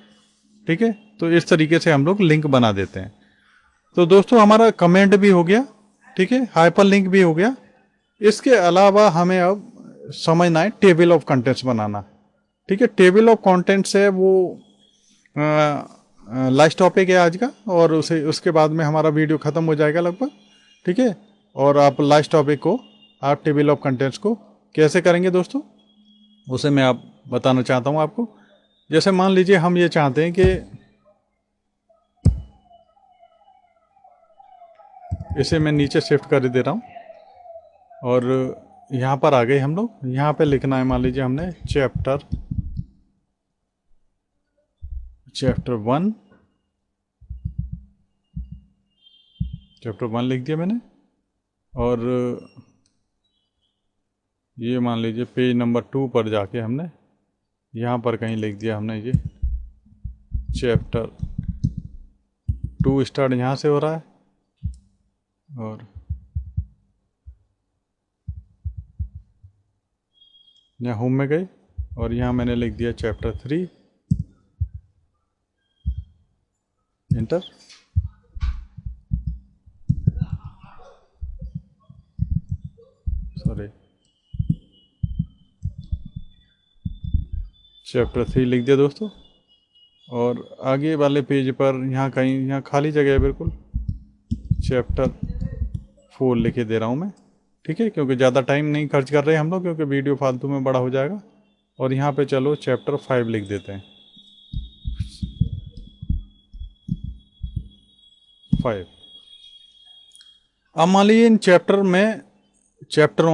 ठीक है। तो इस तरीके से हम लोग लिंक बना देते हैं। तो दोस्तों हमारा कमेंट भी हो गया, ठीक है, हाइपर लिंक भी हो गया। इसके अलावा हमें अब समझना है टेबल ऑफ कंटेंट्स बनाना, ठीक है। टेबल ऑफ कंटेंट्स है वो लास्ट टॉपिक है आज का, और उसके बाद में हमारा वीडियो ख़त्म हो जाएगा लगभग, ठीक है। और आप लास्ट टॉपिक को, आप टेबल ऑफ कंटेंट्स को कैसे करेंगे दोस्तों, उसे मैं आप बताना चाहता हूँ आपको। जैसे मान लीजिए हम ये चाहते हैं कि इसे मैं नीचे शिफ्ट कर दे रहा हूँ, और यहाँ पर आ गए हम लोग। यहाँ पे लिखना है, मान लीजिए हमने चैप्टर 1 लिख दिया मैंने, और ये मान लीजिए पेज नंबर 2 पर जाके हमने यहाँ पर कहीं लिख दिया हमने ये चैप्टर 2 स्टार्ट यहाँ से हो रहा है, और यहाँ होम में गए और यहाँ मैंने लिख दिया चैप्टर 3, इंटर। सॉरी, चैप्टर 3 लिख दिया दोस्तों। और आगे वाले पेज पर यहाँ कहीं, यहाँ खाली जगह है बिल्कुल, चैप्टर 4 लिखे दे रहा हूँ मैं, ठीक है, क्योंकि ज़्यादा टाइम नहीं खर्च कर रहे हम लोग, क्योंकि वीडियो फालतू में बड़ा हो जाएगा। और यहाँ पे चलो चैप्टर 5 लिख देते हैं, 5। अब मान लीजिए इन चैप्टरों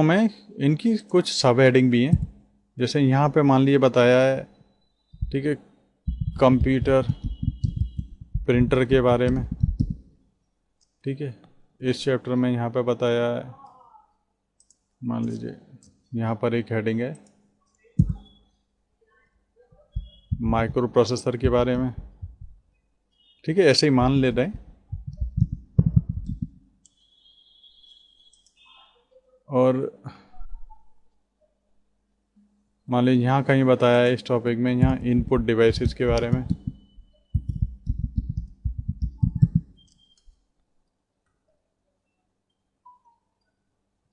में इनकी कुछ सब हेडिंग भी हैं। जैसे यहाँ पे मान लीजिए बताया है, ठीक है, कंप्यूटर प्रिंटर के बारे में, ठीक है। इस चैप्टर में यहाँ पे बताया है, मान लीजिए यहाँ पर एक हेडिंग है माइक्रो प्रोसेसर के बारे में, ठीक है, ऐसे ही मान ले रहे हैं। और मान लीजिए यहाँ कहीं बताया है इस टॉपिक में, यहाँ इनपुट डिवाइसेस के बारे में,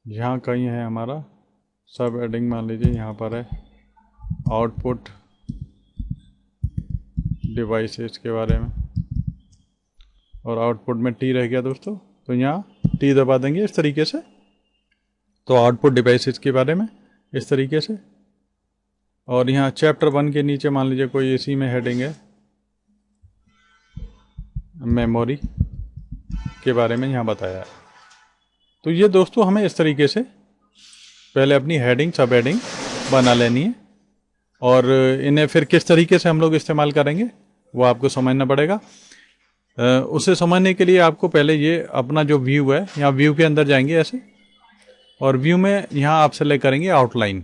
यहाँ कहीं है हमारा सब हेडिंग, मान लीजिए यहाँ पर है आउटपुट डिवाइसेस के बारे में, और आउटपुट में T रह गया दोस्तों, तो यहाँ T दबा देंगे इस तरीके से। तो आउटपुट डिवाइसेस के बारे में इस तरीके से। और यहाँ चैप्टर 1 के नीचे मान लीजिए कोई इसी में हेडिंग है मेमोरी के बारे में यहाँ बताया है। तो ये दोस्तों हमें इस तरीके से पहले अपनी हेडिंग सब हेडिंग बना लेनी है, और इन्हें फिर किस तरीके से हम लोग इस्तेमाल करेंगे वो आपको समझना पड़ेगा। उसे समझने के लिए आपको पहले ये अपना जो व्यू है, यहाँ व्यू के अंदर जाएंगे ऐसे, और व्यू में यहाँ आप सेलेक्ट करेंगे आउटलाइन।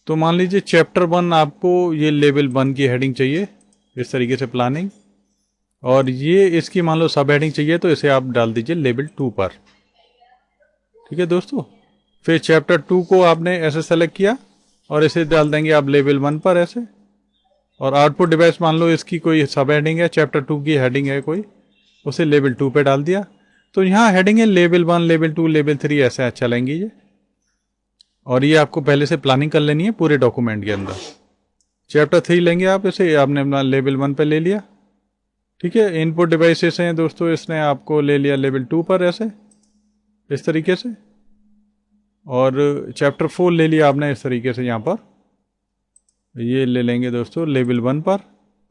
तो मान लीजिए चैप्टर 1 आपको ये लेवल 1 की हेडिंग चाहिए, इस तरीके से प्लानिंग, और ये इसकी मान लो सब हेडिंग चाहिए, तो इसे आप डाल दीजिए लेवल 2 पर। ठीक है दोस्तों, फिर चैप्टर 2 को आपने ऐसे सेलेक्ट किया और इसे डाल देंगे आप लेवल 1 पर ऐसे, और आउटपुट डिवाइस मान लो इसकी कोई सब हेडिंग है, चैप्टर 2 की हेडिंग है कोई, उसे लेवल 2 पे डाल दिया। तो यहाँ हेडिंग है लेवल 1, लेवल 2, लेवल 3 ऐसे चलेंगी ये, और ये आपको पहले से प्लानिंग कर लेनी है पूरे डॉक्यूमेंट के अंदर। चैप्टर 3 लेंगे आप, इसे आपने अपना लेवल 1 पे ले लिया। ठीक है, इनपुट डिवाइसेस हैं दोस्तों, इसने आपको ले लिया लेवल 2 पर ऐसे, इस तरीके से, और चैप्टर 4 ले लिया आपने इस तरीके से यहाँ पर, ये ले लेंगे दोस्तों लेवल 1 पर,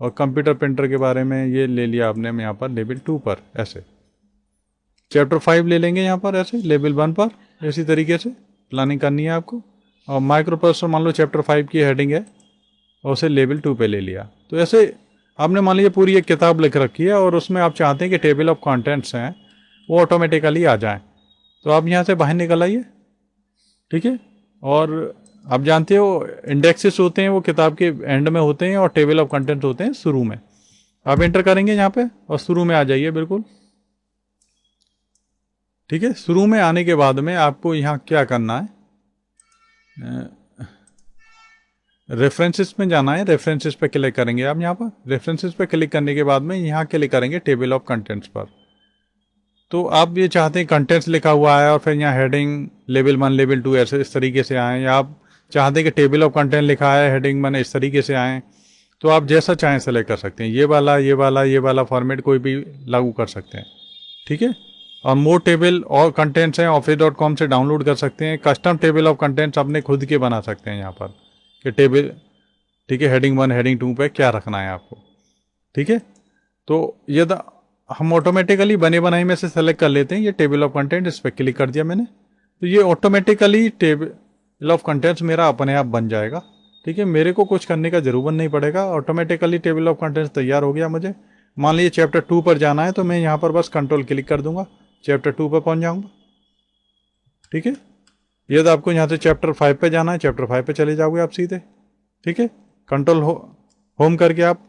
और कंप्यूटर प्रिंटर के बारे में ये ले लिया आपने यहाँ पर लेवल 2 पर ऐसे। चैप्टर 5 ले लेंगे यहाँ पर ऐसे लेवल 1 पर, इसी तरीके से प्लानिंग करनी है आपको। और माइक्रो प्रोसेसर मान लो चैप्टर 5 की हेडिंग है और उसे लेवल 2 पे ले लिया। तो ऐसे आपने मान लीजिए पूरी एक किताब लिख रखी है और उसमें आप चाहते हैं कि टेबल ऑफ कंटेंट्स हैं वो ऑटोमेटिकली आ जाएं, तो आप यहाँ से बाहर निकल आइए। ठीक है, और आप जानते हो इंडेक्सेस होते हैं वो किताब के एंड में होते हैं और टेबल ऑफ कंटेंट्स होते हैं शुरू में। आप एंटर करेंगे यहाँ पे और शुरू में आ जाइए बिल्कुल। ठीक है, शुरू में आने के बाद में आपको यहाँ क्या करना है, रेफरेंसेस में जाना है। रेफरेंसेस पे क्लिक करेंगे आप, यहाँ पर रेफरेंसेस पे क्लिक करने के बाद में यहाँ क्लिक करेंगे टेबल ऑफ कंटेंट्स पर। तो आप ये चाहते हैं कंटेंट्स लिखा हुआ है और फिर यहाँ हेडिंग लेवल 1 लेवल 2 ऐसे इस तरीके से आए, या आप चाहते हैं कि टेबल ऑफ कंटेंट लिखा है हेडिंग 1 इस तरीके से आए, तो आप जैसा चाहें सेलेक्ट कर सकते हैं। ये वाला फॉर्मेट कोई भी लागू कर सकते हैं। ठीक है, और मोर टेबल और कंटेंट्स हैं office.com से डाउनलोड कर सकते हैं। कस्टम टेबल ऑफ कंटेंट्स अपने खुद के बना सकते हैं यहाँ पर कि टेबल, ठीक है, हेडिंग 1 हेडिंग 2 पे क्या रखना है आपको। ठीक है, तो ये हम ऑटोमेटिकली बने बनाई में से सेलेक्ट कर लेते हैं ये टेबल ऑफ कंटेंट, इस पर क्लिक कर दिया मैंने, तो ये ऑटोमेटिकली टेबल ऑफ कंटेंट्स मेरा अपने आप बन जाएगा। ठीक है, मेरे को कुछ करने का जरूरत नहीं पड़ेगा, ऑटोमेटिकली टेबल ऑफ कंटेंट्स तैयार हो गया मुझे। मान लीजिए चैप्टर 2 पर जाना है तो मैं यहाँ पर बस कंट्रोल क्लिक कर दूंगा, चैप्टर 2 पर पहुँच जाऊँगा। ठीक है, यदि आपको यहाँ से चैप्टर 5 पे जाना है, चैप्टर 5 पे चले जाओगे आप सीधे। ठीक है, कंट्रोल होम करके आप,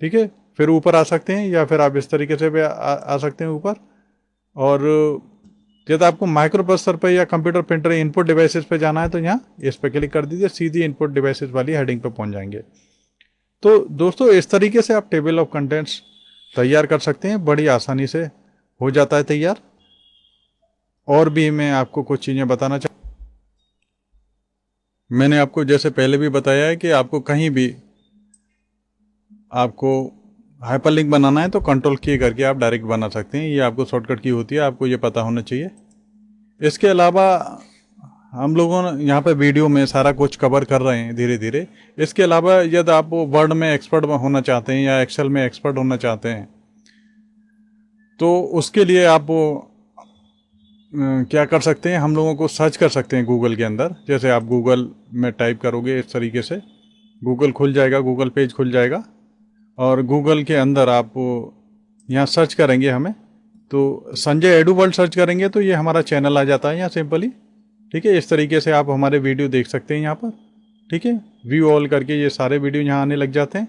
ठीक है, फिर ऊपर आ सकते हैं, या फिर आप इस तरीके से भी आ सकते हैं ऊपर। और यदि आपको माइक्रो प्रोसेसर पे या कंप्यूटर प्रिंटर इनपुट डिवाइसेस पे जाना है तो यहाँ इस पर क्लिक कर दीजिए, सीधी इनपुट डिवाइसेस वाली हेडिंग पे पहुंच जाएंगे। तो दोस्तों इस तरीके से आप टेबल ऑफ कंटेंट्स तैयार कर सकते हैं, बड़ी आसानी से हो जाता है तैयार। और भी मैं आपको कुछ चीज़ें बताना मैंने आपको जैसे पहले भी बताया है कि आपको कहीं भी आपको हाइपरलिंक बनाना है तो कंट्रोल की करके आप डायरेक्ट बना सकते हैं, ये आपको शॉर्टकट की होती है, आपको ये पता होना चाहिए। इसके अलावा हम लोगों ने यहाँ पे वीडियो में सारा कुछ कवर कर रहे हैं धीरे धीरे। इसके अलावा यदि आप वर्ड में एक्सपर्ट होना चाहते हैं या एक्सेल में एक्सपर्ट होना चाहते हैं तो उसके लिए आप क्या कर सकते हैं, हम लोगों को सर्च कर सकते हैं गूगल के अंदर। जैसे आप गूगल में टाइप करोगे इस तरीके से गूगल खुल जाएगा, गूगल पेज खुल जाएगा, और गूगल के अंदर आप यहाँ सर्च करेंगे हमें, तो संजय एडू वर्ल्ड सर्च करेंगे तो ये हमारा चैनल आ जाता है यहाँ सिंपली। ठीक है, इस तरीके से आप हमारे वीडियो देख सकते हैं यहाँ पर। ठीक है, व्यू ऑल करके ये सारे वीडियो यहाँ आने लग जाते हैं।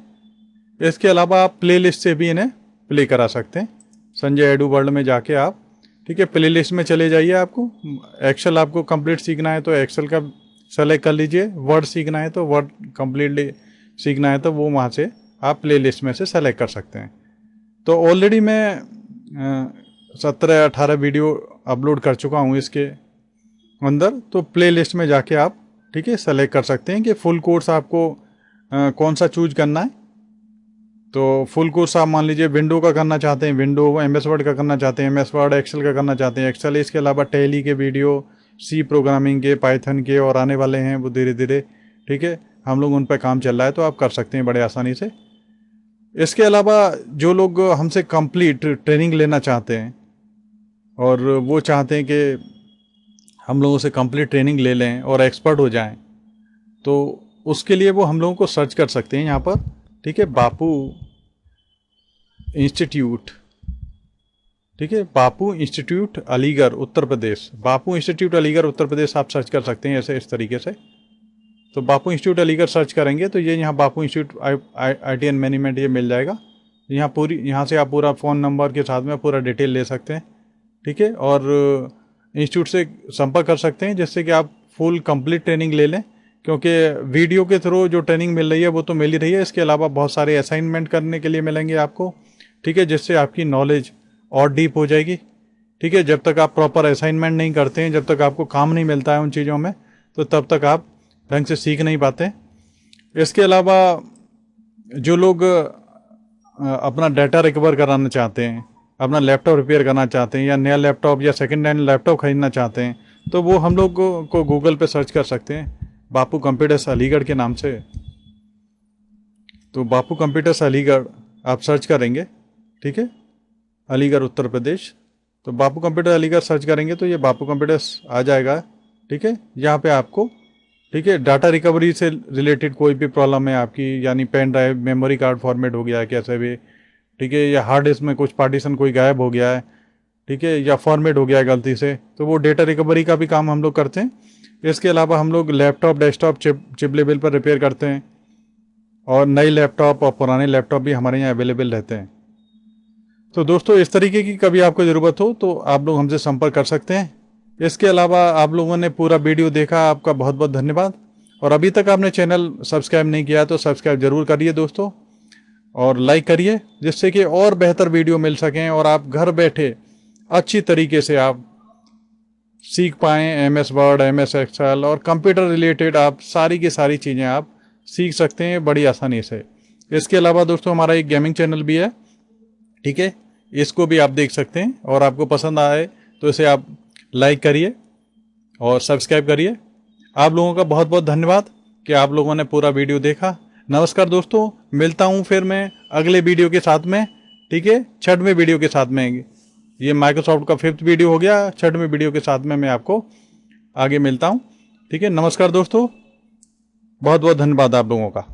इसके अलावा आप प्लेलिस्ट से भी इन्हें प्ले करा सकते हैं, संजय एडू वर्ल्ड में जाके आप। ठीक है, प्लेलिस्ट में चले जाइए। आपको एक्सेल आपको कंप्लीट सीखना है तो एक्सेल का सेलेक्ट कर लीजिए, वर्ड सीखना है तो वर्ड कंप्लीटली सीखना है तो वो वहाँ से आप प्लेलिस्ट में से सेलेक्ट कर सकते हैं। तो ऑलरेडी मैं 17-18 वीडियो अपलोड कर चुका हूँ इसके अंदर, तो प्लेलिस्ट में जाके आप, ठीक है, सेलेक्ट कर सकते हैं कि फुल कोर्स आपको कौन सा चूज करना है। तो फुल कोर्स आप मान लीजिए विंडो का करना चाहते हैं, विंडो, MS वर्ड का करना चाहते हैं, MS वर्ड, एक्सेल का करना चाहते हैं, एक्सेल। इसके अलावा टैली के वीडियो, C प्रोग्रामिंग के, पाइथन के और आने वाले हैं वो धीरे धीरे। ठीक है, हम लोग उन पर काम चल रहा है तो आप कर सकते हैं बड़े आसानी से। इसके अलावा जो लोग हमसे कंप्लीट ट्रेनिंग लेना चाहते हैं और वो चाहते हैं कि हम लोगों से कंप्लीट ट्रेनिंग ले लें और एक्सपर्ट हो जाएं, तो उसके लिए वो हम लोगों को सर्च कर सकते हैं यहाँ पर, ठीक है, बापू इंस्टीट्यूट, ठीक है, बापू इंस्टीट्यूट अलीगढ़ उत्तर प्रदेश, बापू इंस्टीट्यूट अलीगढ़ उत्तर प्रदेश आप सर्च कर सकते हैं ऐसे इस तरीके से। तो बापू इंस्टीट्यूट अलीगढ़ सर्च करेंगे तो ये यहाँ बापू इंस्टीट्यूट IT एंड मैनेजमेंट ये मिल जाएगा। यहाँ से आप पूरा फ़ोन नंबर के साथ में पूरा डिटेल ले सकते हैं, ठीक है, और इंस्टीट्यूट से संपर्क कर सकते हैं जिससे कि आप फुल कंप्लीट ट्रेनिंग ले लें, क्योंकि वीडियो के थ्रू जो ट्रेनिंग मिल रही है वो तो मिल ही रही है, इसके अलावा बहुत सारे असाइनमेंट करने के लिए मिलेंगे आपको, ठीक है, जिससे आपकी नॉलेज और डीप हो जाएगी, ठीक है। जब तक आप प्रॉपर असाइनमेंट नहीं करते हैं, जब तक आपको काम नहीं मिलता है उन चीज़ों में, तो तब तक आप ढंग से सीख नहीं पाते। इसके अलावा जो लोग अपना डाटा रिकवर कराना चाहते हैं, अपना लैपटॉप रिपेयर करना चाहते हैं, या नया लैपटॉप या सेकंड हैंड लैपटॉप खरीदना चाहते हैं, तो वो हम लोग को गूगल पे सर्च कर सकते हैं बापू कंप्यूटर्स अलीगढ़ के नाम से। तो बापू कंप्यूटर्स अलीगढ़ आप सर्च करेंगे, ठीक है, अलीगढ़ उत्तर प्रदेश। तो बापू कंप्यूटर अलीगढ़ सर्च करेंगे तो ये बापू कंप्यूटर्स आ जाएगा, ठीक है। यहाँ पे आपको, ठीक है, डाटा रिकवरी से रिलेटेड कोई भी प्रॉब्लम है आपकी, यानी pen drive memory card format हो गया है कैसे भी, ठीक है, या हार्ड डिस्क में कुछ पार्टीशन कोई गायब हो गया है, ठीक है, या फॉर्मेट हो गया है गलती से, तो वो डेटा रिकवरी का भी काम हम लोग करते हैं। इसके अलावा हम लोग लैपटॉप डेस्कटॉप चिप लेवल पर रिपेयर करते हैं, और नए लैपटॉप और पुराने लैपटॉप भी हमारे यहाँ अवेलेबल रहते हैं। तो दोस्तों इस तरीके की कभी आपको ज़रूरत हो तो आप लोग हमसे संपर्क कर सकते हैं। इसके अलावा आप लोगों ने पूरा वीडियो देखा, आपका बहुत बहुत धन्यवाद। और अभी तक आपने चैनल सब्सक्राइब नहीं किया तो सब्सक्राइब जरूर करिए दोस्तों, और लाइक करिए, जिससे कि और बेहतर वीडियो मिल सकें और आप घर बैठे अच्छी तरीके से आप सीख पाएँ MS वर्ड, MS एक्सेल और कंप्यूटर रिलेटेड आप सारी की सारी चीज़ें आप सीख सकते हैं बड़ी आसानी से। इसके अलावा दोस्तों हमारा एक गेमिंग चैनल भी है, ठीक है, इसको भी आप देख सकते हैं, और आपको पसंद आए तो इसे आप लाइक करिए और सब्सक्राइब करिए। आप लोगों का बहुत बहुत धन्यवाद कि आप लोगों ने पूरा वीडियो देखा। नमस्कार दोस्तों, मिलता हूँ फिर मैं अगले वीडियो के साथ में, ठीक है, 6वें वीडियो के साथ में। ये माइक्रोसॉफ्ट का 5th वीडियो हो गया, 6वें वीडियो के साथ में मैं आपको आगे मिलता हूँ, ठीक है। नमस्कार दोस्तों, बहुत बहुत धन्यवाद आप लोगों का।